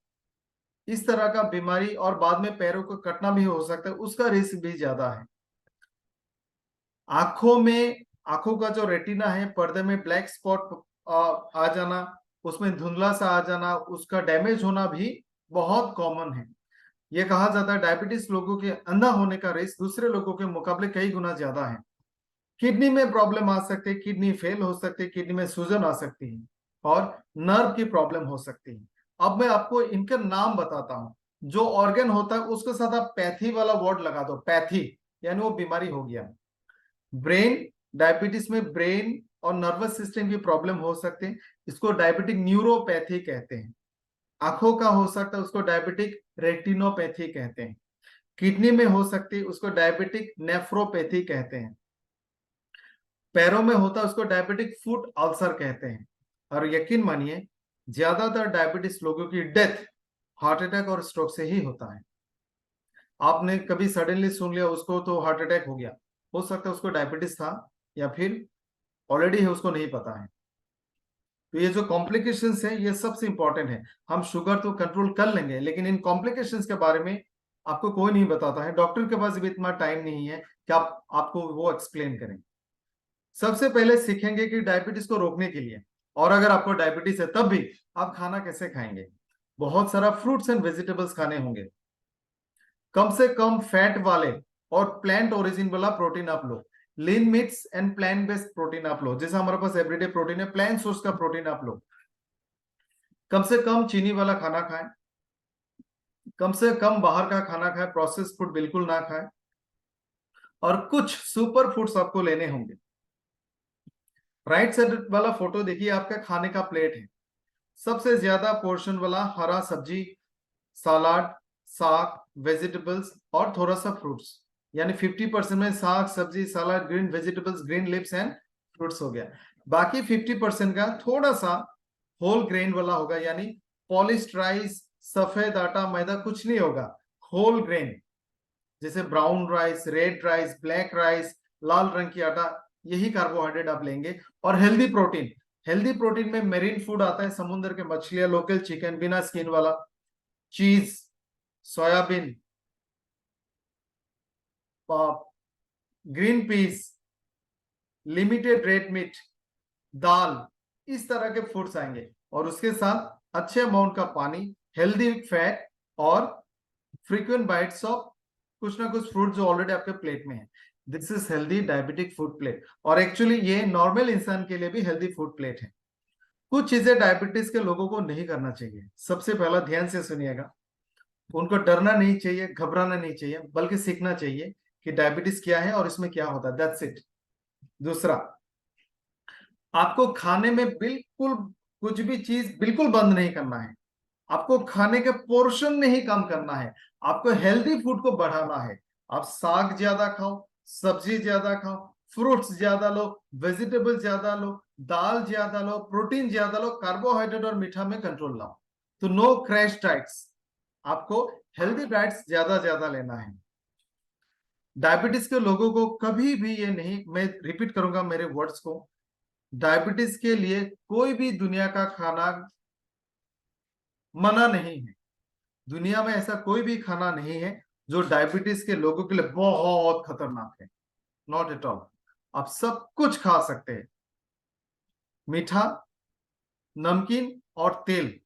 इस तरह का बीमारी, और बाद में पैरों को कटना भी हो सकता है, उसका रिस्क भी ज्यादा है। आंखों में, आंखों का जो रेटिना है, पर्दे में ब्लैक स्पॉट आ जाना, उसमें धुंधला सा आ जाना, उसका डैमेज होना भी बहुत कॉमन है। यह कहा जाता है डायबिटीज लोगों के अंधा होने का रिस्क दूसरे लोगों के मुकाबले कई गुना ज्यादा है। किडनी में प्रॉब्लम आ सकती है, किडनी फेल हो सकती है, किडनी में सूजन आ सकती है, और नर्व की प्रॉब्लम हो सकती है। अब मैं आपको इनके नाम बताता हूं। जो ऑर्गन होता है उसके साथ आप पैथी वाला वर्ड लगा दो, पैथी, यानी वो बीमारी हो गया। ब्रेन, डायबिटीज में ब्रेन और नर्वस सिस्टम की प्रॉब्लम हो सकते हैं, इसको डायबिटिक न्यूरोपैथी कहते हैं। आंखों का हो सकता है, उसको डायबिटिक रेटिनोपैथी कहते हैं। किडनी में हो सकती है, उसको डायबिटिक नेफ्रोपैथी कहते हैं। पैरों में होता है, उसको डायबिटिक फुट अल्सर कहते हैं। और यकीन मानिए ज्यादातर डायबिटीज लोगों की डेथ हार्ट अटैक और स्ट्रोक से ही होता है। आपने कभी सडनली सुन लिया उसको तो हार्ट अटैक हो गया, हो सकता है उसको डायबिटीज था या फिर ऑलरेडी है, उसको नहीं पता है। तो ये जो कॉम्प्लिकेशंस है ये सबसे इंपॉर्टेंट है। हम शुगर तो कंट्रोल कर लेंगे, लेकिन इन कॉम्प्लिकेशंस के बारे में आपको कोई नहीं बताता है, डॉक्टर के पास भी इतना टाइम नहीं है कि आपको वो एक्सप्लेन करें। सबसे पहले सीखेंगे कि डायबिटीज को रोकने के लिए, और अगर आपको डायबिटीज है तब भी आप खाना कैसे खाएंगे। बहुत सारा फ्रूट्स एंड वेजिटेबल्स खाने होंगे, कम से कम फैट वाले और प्लांट ओरिजिन वाला प्रोटीन आप लो, lean meats and plant based protein आप लो, जैसे हमारे पास एवरीडे प्रोटीन है, प्लांट सोर्स का प्रोटीन आप लो। कम से कम चीनी वाला खाना खाएं, कम से कम बाहर का खाना खाएं, प्रोसेस्ड फूड बिल्कुल ना खाएं, और कुछ सुपर फूड्स आपको लेने होंगे। राइट साइड वाला फोटो देखिए, आपका खाने का प्लेट है, सबसे ज्यादा पोर्शन वाला हरा सब्जी, सलाद, साग, वेजिटेबल्स और थोड़ा सा फ्रूट्स, यानी 50% में साग सब्जी सलाद green vegetables green leafs and fruits हो गया। बाकी 50% का थोड़ा सा होल ग्रेन वाला होगा, यानी पॉलिश्ड राइस, सफेद आटा मैदा कुछ नहीं होगा, होल ग्रेन, जैसे brown rice, red rice, black rice, लाल रंग की आटा, यही कार्बोहाइड्रेट आप लेंगे। और हेल्दी प्रोटीन, हेल्दी प्रोटीन में मेरीन फूड आता है, समुद्र के मछलियां, लोकल चिकन बिना स्किन वाला, cheese, soybean, green peas, limited red meat, दाल, इस तरह के फूड्स आएंगे, और उसके साथ अच्छे अमाउंट का पानी, हेल्दी फैट, और फ्रीक्वेंट बाइट्स ऑफ कुछ ना कुछ फ्रूट जो ऑलरेडी आपके प्लेट में है। This is healthy diabetic food plate, और एक्चुअली ये नॉर्मल इंसान के लिए भी हेल्दी फूड प्लेट है। कुछ चीजें डायबिटीज के लोगों को नहीं करना चाहिए। सबसे पहला, ध्यान से सुनिएगा, उनको डरना नहीं चाहिए, घबराना नहीं चाहिए, बल्कि सीखना चाहिए कि डायबिटीज क्या है और इसमें क्या होता है, दैट्स इट। दूसरा, आपको खाने में बिल्कुल कुछ भी चीज बिल्कुल बंद नहीं करना है, आपको खाने के पोर्शन में ही कम करना है, आपको हेल्दी फूड को बढ़ाना है। आप साग ज्यादा खाओ, सब्जी ज्यादा खाओ, फ्रूट्स ज्यादा लो, वेजिटेबल ज्यादा लो, दाल ज्यादा लो, प्रोटीन ज्यादा लो, कार्बोहाइड्रेट और मीठा में कंट्रोल लाओ। तो नो क्रैश डाइट्स, आपको हेल्दी डाइट्स ज्यादा ज्यादा लेना है। डायबिटीज के लोगों को कभी भी ये नहीं, मैं रिपीट करूंगा मेरे वर्ड्स को, डायबिटीज के लिए कोई भी दुनिया का खाना मना नहीं है। दुनिया में ऐसा कोई भी खाना नहीं है जो डायबिटीज के लोगों के लिए बहुत खतरनाक है। Not at all. आप सब कुछ खा सकते हैं। मीठा, नमकीन और तेल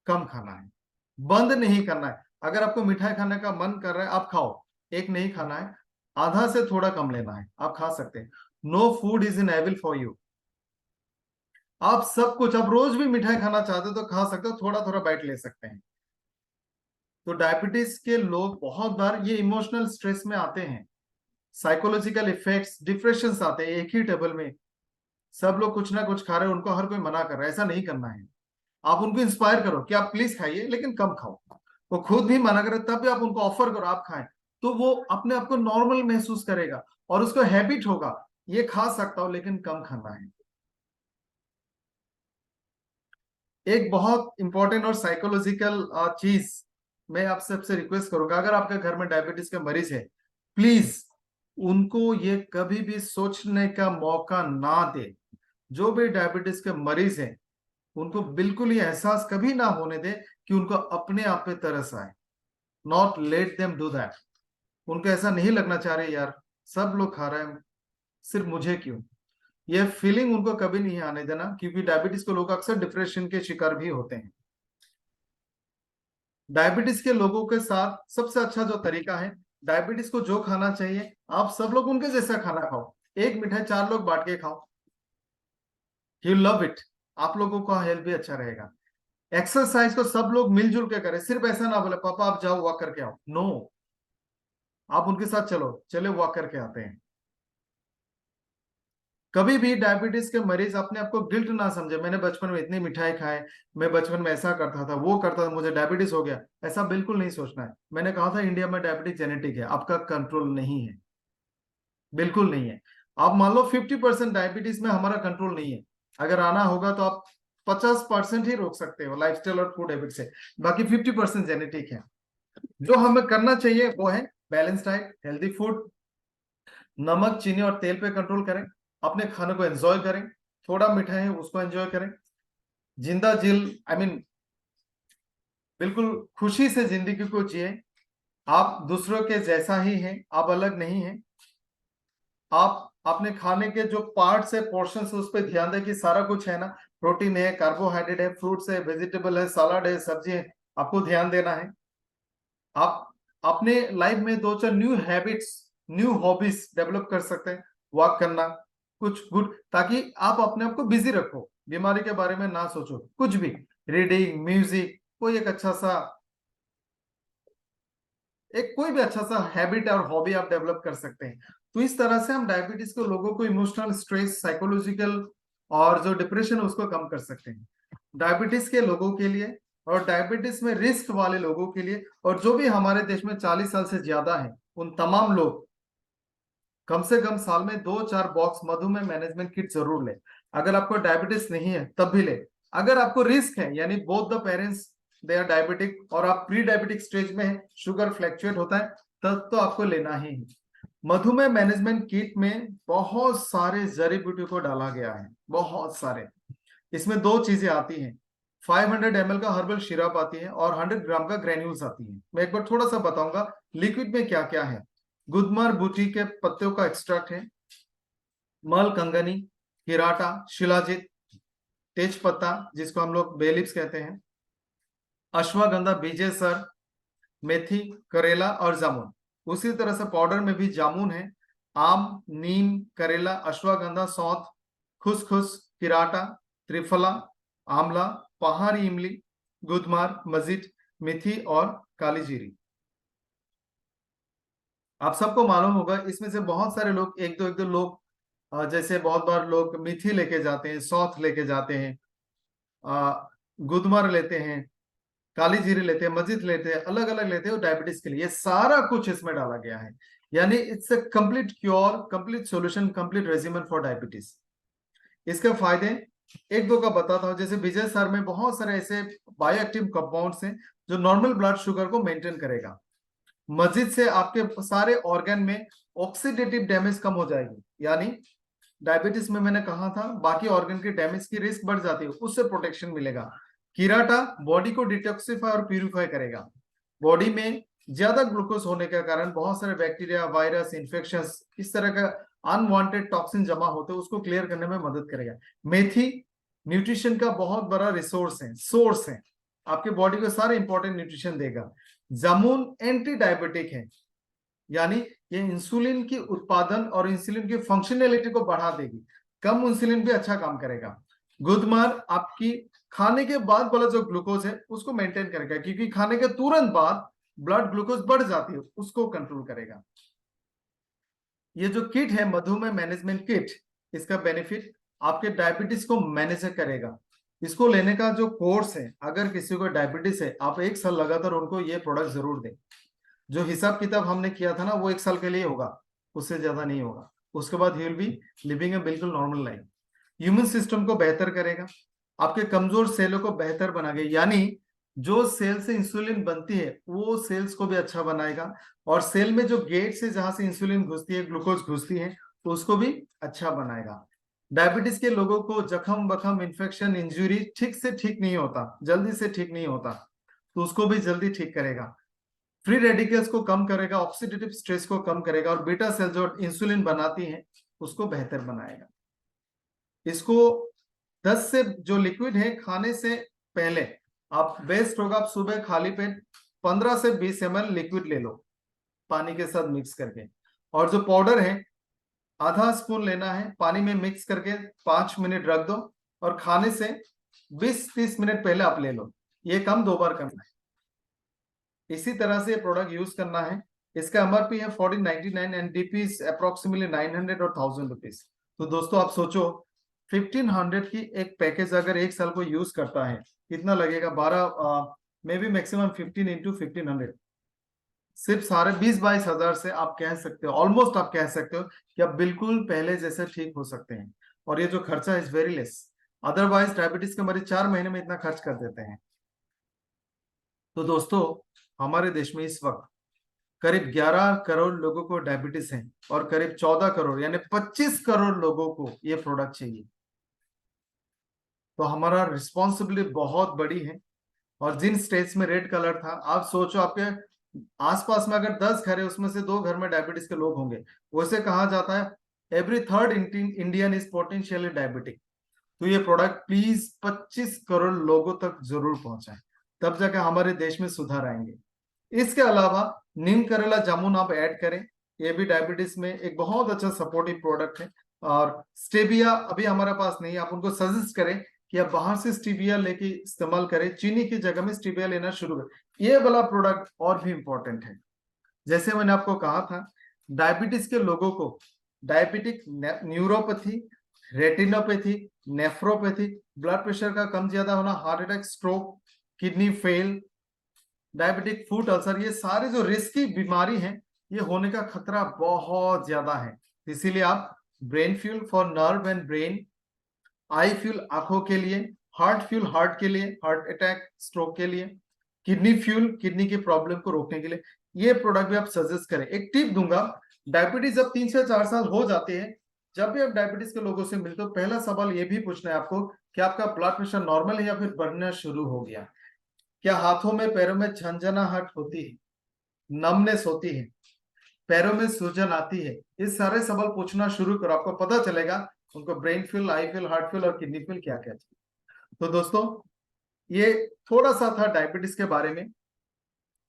कम खाना है, बंद नहीं करना है। अगर आपको मिठाई खाने का मन कर रहा है आप खाओ, एक नहीं खाना है, आधा से थोड़ा कम लेना है, आप खा सकते हैं। No food is in evil for you. आप सब कुछ, आप रोज भी मिठाई खाना चाहते हो तो खा सकते हो, थोड़ा थोड़ा बाइट ले सकते हैं। तो डायबिटीज के लोग बहुत बार ये इमोशनल स्ट्रेस में आते हैं, साइकोलॉजिकल इफेक्ट्स, डिप्रेशन आते हैं एक ही टेबल में। सब लोग कुछ ना कुछ खा रहे हैं, उनको हर कोई मना कर रहा है, ऐसा नहीं करना है। आप उनको इंस्पायर करो कि आप प्लीज खाइए लेकिन कम खाओ। वो खुद भी मना करे तब भी आप उनको ऑफर करो आप खाएं, तो वो अपने आप को नॉर्मल महसूस करेगा और उसको हैबिट होगा, ये खा सकता हूं लेकिन कम खाना है। एक बहुत इंपॉर्टेंट और साइकोलॉजिकल चीज मैं आप सबसे रिक्वेस्ट करूंगा, अगर आपके घर में डायबिटीज के मरीज है, प्लीज उनको ये कभी भी सोचने का मौका ना दे। जो भी डायबिटीज के मरीज हैं उनको बिल्कुल ये एहसास कभी ना होने दे कि उनको अपने आप पे तरस आए। Not let them do that. उनको ऐसा नहीं लगना चाह रहे यार सब लोग खा रहे हैं, सिर्फ मुझे क्यों। ये फीलिंग उनको कभी नहीं आने देना, क्योंकि डायबिटीज के लोग अक्सर डिप्रेशन के शिकार भी होते हैं। डायबिटीज के लोगों के साथ सबसे अच्छा जो तरीका है, डायबिटीज को जो खाना चाहिए आप सब लोग उनके जैसा खाना खाओ। एक मिठाई 4 लोग बांट के खाओ, यू लव इट। आप लोगों का हेल्थ भी अच्छा रहेगा। एक्सरसाइज को सब लोग मिलजुल के करें, सिर्फ ऐसा ना बोले पापा आप जाओ वॉक करके आओ, नो। आप उनके साथ चलो, चले वॉक करके आते हैं। कभी भी डायबिटीज के मरीज अपने आप को गिल्ट ना समझे, मैंने बचपन में इतनी मिठाई खाए, मैं बचपन में ऐसा करता था वो करता था मुझे डायबिटीज हो गया, ऐसा बिल्कुल नहीं सोचना है। मैंने कहा था इंडिया में डायबिटीज जेनेटिक है, आपका कंट्रोल नहीं है, बिल्कुल नहीं है। आप मान लो 50% डायबिटीज में हमारा कंट्रोल नहीं है, अगर आना होगा तो आप 50% ही रोक सकते हो लाइफस्टाइल और फूड हैबिट से, बाकी 50% जेनेटिक है। जो हमें करना चाहिए वो है बैलेंस डाइट, हेल्दी फूड, नमक चीनी और तेल पे कंट्रोल करें, अपने खाने को एंजॉय करें, थोड़ा मिठाई है उसको एंजॉय करें, जिंदा जिल आई मीन बिल्कुल खुशी से जिंदगी को जिए। आप दूसरों के जैसा ही हैं, आप अलग नहीं हैं। आप अपने खाने के जो पार्ट्स है, पोर्शन है, उस पर ध्यान दें कि सारा कुछ है ना, प्रोटीन है, कार्बोहाइड्रेट है, फ्रूट्स है, वेजिटेबल है, सलाद है, सब्जी है, आपको ध्यान देना है। आप अपने लाइफ में 2-4 new habits, new hobbies develop कर सकते हैं, वॉक करना, कुछ गुड, ताकि आप अपने आप को बिजी रखो, बीमारी के बारे में ना सोचो, कुछ भी, रीडिंग, म्यूजिक, कोई एक अच्छा सा, एक कोई भी अच्छा सा हैबिट और हॉबी आप डेवलप कर सकते हैं। तो इस तरह से हम डायबिटीज के लोगों को इमोशनल स्ट्रेस, साइकोलॉजिकल और जो डिप्रेशन है उसको कम कर सकते हैं। डायबिटीज के लोगों के लिए और डायबिटीज में रिस्क वाले लोगों के लिए, और जो भी हमारे देश में 40 साल से ज्यादा है उन तमाम लोग कम से कम साल में 2-4 बॉक्स मधुमेह मैनेजमेंट किट जरूर ले। अगर आपको डायबिटीज नहीं है तब भी ले। अगर आपको रिस्क है यानी both the parents they are diabetic और आप प्री डायबिटिक स्टेज में है, शुगर फ्लैक्चुएट होता है, तब तो आपको लेना ही है। मधुमेह मैनेजमेंट किट में बहुत सारे जड़ी बूटी को डाला गया है, बहुत सारे। इसमें 2 चीजें आती हैं, 500 ml का हर्बल सिरप आती है और 100 ग्राम का ग्रेन्यूल्स आती है। मैं एक बार थोड़ा सा बताऊंगा लिक्विड में क्या क्या है। गुदमर बूटी के पत्तों का एक्सट्रैक्ट है, मल कंगनी, हिराटा, शिलाजित, तेज पत्ता जिसको हम लोग बेलिप्स कहते हैं, अश्वगंधा, बीजे सर, मेथी, करेला और जामुन। उसी तरह से पाउडर में भी जामुन है, आम, नीम, करेला, अश्वगंधा, सौंठ, खुसखुस, किराटा, त्रिफला, आंवला, पहाड़ी इमली, गुदमार, मजिट, मेथी और काली जीरी। आप सबको मालूम होगा इसमें से बहुत सारे लोग, एक दो लोग जैसे बहुत बार लोग मेथी लेके जाते हैं, सौंठ लेके जाते हैं, गुदमार लेते हैं, काली जीरी लेते हैं, मस्जिद लेते हैं, अलग अलग लेते हैं डायबिटीज के लिए। ये सारा कुछ इसमें डाला गया है, यानी it's a complete cure, complete solution, complete regiment for diabetes. इसके फायदे एक दो का बताता हूँ। जैसे विजय सर में बहुत सारे ऐसे बायोएक्टिव कंपाउंड्स हैं जो नॉर्मल ब्लड शुगर को मेंटेन करेगा। मस्जिद से आपके सारे ऑर्गन में ऑक्सीडेटिव डैमेज कम हो जाएगी, यानी डायबिटीज में मैंने कहा था बाकी ऑर्गन के डैमेज की रिस्क बढ़ जाती है, उससे प्रोटेक्शन मिलेगा। कीराटा बॉडी को डिटॉक्सिफाई और प्यूरिफाई करेगा। बॉडी में ज्यादा ग्लूकोज होने के कारण बहुत सारे बैक्टीरिया, वायरस, इन्फेक्शन, इस तरह का अनवांटेड टॉक्सिन जमा होते हैं, उसको क्लियर करने में मदद करेगा। मेथी न्यूट्रिशन का बहुत बड़ा रिसोर्स है, सोर्स है, आपके बॉडी को सारे इंपॉर्टेंट न्यूट्रिशन देगा। जामुन एंटी डायबिटिक है, यानी ये इंसुलिन की उत्पादन और इंसुलिन की फंक्शनैलिटी को बढ़ा देगी, कम इंसुलिन भी अच्छा काम करेगा। गुदमार आपकी खाने के बाद वाला जो ग्लूकोज है उसको मेंटेन करेगा, क्योंकि खाने के तुरंत बाद ब्लड ग्लूकोज बढ़ जाती है, उसको कंट्रोल करेगा। ये जो किट है मधुमेह मैनेजमेंट किट, इसका बेनिफिट आपके डायबिटीज को मैनेज करेगा। इसको लेने का जो कोर्स है, अगर किसी को डायबिटीज है, आप 1 साल लगातार उनको ये प्रोडक्ट जरूर दें। जो हिसाब किताब हमने किया था ना, वो 1 साल के लिए होगा, उससे ज्यादा नहीं होगा। उसके बाद ही विल बी लिविंग ए बिल्कुल नॉर्मल लाइफ। ह्यूमन सिस्टम को बेहतर करेगा, आपके कमजोर सेलों को बेहतर बनाएगा, यानी जो सेल से इंसुलिन बनती है वो सेल्स को भी अच्छा बनाएगा, और सेल में जो गेट से जहां से इंसुलिन घुसती है, ग्लूकोज घुसती है, तो उसको भी अच्छा बनाएगा। डायबिटीज के लोगों को जख्म बखम, इन्फेक्शन, इंजुरी ठीक से ठीक नहीं होता, जल्दी से ठीक नहीं होता, तो उसको भी जल्दी ठीक करेगा। फ्री रेडिकल्स को कम करेगा, ऑक्सीडेटिव स्ट्रेस को कम करेगा, और बीटा सेल जो इंसुलिन बनाती हैं उसको बेहतर बनाएगा। इसको 10 से जो लिक्विड है खाने से पहले आप बेस्ट होगा, आप सुबह खाली पेट 15 से 20 ml लिक्विड ले लो पानी के साथ मिक्स करके, और जो पाउडर है आधा स्पून लेना है, पानी में मिक्स करके 5 मिनट रख दो, और खाने से 20-30 मिनट पहले आप ले लो। ये काम 2 बार करना है। इसी तरह से प्रोडक्ट यूज करना है। इसका एमआरपी है 1499 एंड डीपी अप्रोक्सीमेटली 900 और 1000 रुपीज। तो दोस्तों आप सोचो 1500 की एक पैकेज अगर 1 साल को यूज करता है, कितना लगेगा? 12 मे बी मैक्सिमम 15 इंटू 1500, सिर्फ साढ़े 20-22 हजार से आप कह सकते हो, ऑलमोस्ट आप कह सकते हो कि आप बिल्कुल पहले जैसे ठीक हो सकते हैं। और ये जो खर्चा is very less, otherwise diabetes के मरीज 4 महीने में इतना खर्च कर देते हैं। तो दोस्तों हमारे देश में इस वक्त करीब 11 करोड़ लोगों को डायबिटीज है, और करीब 14 करोड़ यानी 25 करोड़ लोगों को ये प्रोडक्ट चाहिए। तो हमारा रिस्पॉन्सिबिलिटी बहुत बड़ी है। और जिन स्टेट्स में रेड कलर था, आप सोचो आपके आसपास में अगर 10 घर है, उसमें से 2 घर में डायबिटीज के लोग होंगे। वैसे कहा जाता है every third Indian is potentially diabetic. तो ये प्रोडक्ट प्लीज 25 करोड़ लोगों तक जरूर पहुंचाए, तब जाकर हमारे देश में सुधार आएंगे। इसके अलावा नीम करेला जामुन आप ऐड करें, ये भी डायबिटीज में एक बहुत अच्छा सपोर्टिव प्रोडक्ट है। और स्टेविया अभी हमारे पास नहीं है, आप उनको सजेस्ट करें कि आप बाहर से स्टीविया लेके इस्तेमाल करें, चीनी की जगह में स्टीविया लेना शुरू करें। ये वाला प्रोडक्ट और भी इंपॉर्टेंट है। जैसे मैंने आपको कहा था, डायबिटीज के लोगों को diabetic neuropathy, retinopathy, nephropathy, blood pressure का कम ज्यादा होना, heart attack, stroke, kidney fail, diabetic foot ulcer, ये सारे जो रिस्की बीमारी हैं, ये होने का खतरा बहुत ज्यादा है। इसीलिए आप brain fuel for nerve and brain, I fuel आंखों के लिए, हार्ट फ्यूल हार्ट के लिए, हार्ट अटैक स्ट्रोक के लिए, किडनी फ्यूल किडनी की प्रॉब्लम को रोकने के लिए, ये प्रोडक्ट भी आप सजेस्ट करें। एक टिप दूंगा, डायबिटीज जब 3 से 4 साल हो जाते हैं, जब भी आप डायबिटीज के लोगों से मिलते हो, पहला सवाल ये भी पूछना है आपको कि आपका ब्लड प्रेशर नॉर्मल है या फिर बढ़ना शुरू हो गया, क्या हाथों में पैरों में झंझनाहट होती है, नमनेस होती है, पैरों में सूजन आती है। ये सारे सवाल पूछना शुरू करो, आपको पता चलेगा उनको ब्रेन फ्यूल, आई फ्यूल, हार्ट फ्यूल और किडनी फ्यूल क्या क्या चाहिए। तो दोस्तों ये थोड़ा सा था डायबिटीज के बारे में।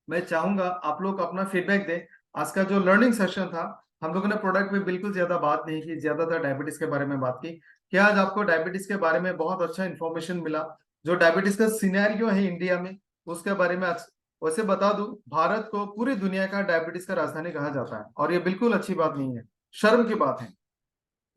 मैं चाहूंगा आप लोग अपना फीडबैक दें। आज का जो लर्निंग सेशन था, हम लोगों ने प्रोडक्ट पे बिल्कुल ज्यादा बात नहीं की, ज्यादातर डायबिटीज के बारे में बात की। क्या आज आपको डायबिटीज के बारे में बहुत अच्छा इन्फॉर्मेशन मिला? जो डायबिटीज का सिनेरियो है इंडिया में, उसके बारे में आज वैसे बता दूं, भारत को पूरी दुनिया का डायबिटीज का राजधानी कहा जाता है, और ये बिल्कुल अच्छी बात नहीं है, शर्म की बात है।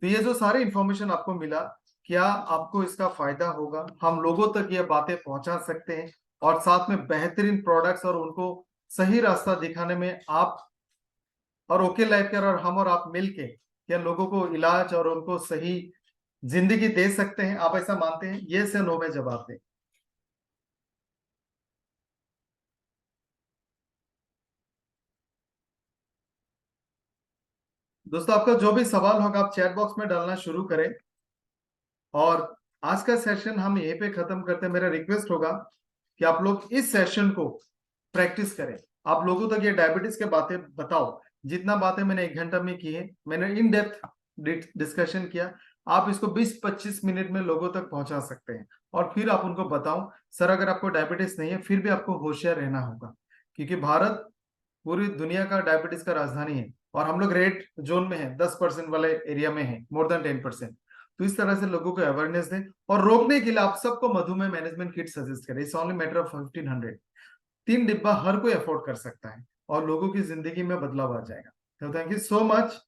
तो ये जो सारी इंफॉर्मेशन आपको मिला, क्या आपको इसका फायदा होगा? हम लोगों तक ये बातें पहुंचा सकते हैं, और साथ में बेहतरीन प्रोडक्ट्स और उनको सही रास्ता दिखाने में आप और ओके लाइफ केयर और हम और आप मिलके क्या लोगों को इलाज और उनको सही जिंदगी दे सकते हैं? आप ऐसा मानते हैं? ये से नो में जवाब दें। दोस्तों आपका जो भी सवाल होगा आप चैट बॉक्स में डालना शुरू करें। और आज का सेशन हम यहीं पे खत्म करते हैं। मेरा रिक्वेस्ट होगा कि आप लोग इस सेशन को प्रैक्टिस करें। आप लोगों तक ये डायबिटीज के बातें बताओ। जितना बातें मैंने 1 घंटा में की है, मैंने इन डेप्थ डिस्कशन किया, आप इसको 20-25 मिनट में लोगों तक पहुंचा सकते हैं। और फिर आप उनको बताओ, सर अगर आपको डायबिटीज नहीं है फिर भी आपको होशियार रहना होगा, क्योंकि भारत पूरी दुनिया का डायबिटीज का राजधानी है और हम लोग रेड जोन में है, 10% वाले एरिया में है, मोर देन 10%। तो इस तरह से लोगों को अवेयरनेस दें और रोकने के लिए आप सबको मधुमेह मैनेजमेंट किट सजेस्ट करें। इट्स ओनली मैटर ऑफ 1500, 3 डिब्बा हर कोई अफोर्ड कर सकता है और लोगों की जिंदगी में बदलाव आ जाएगा। तो थैंक यू सो मच।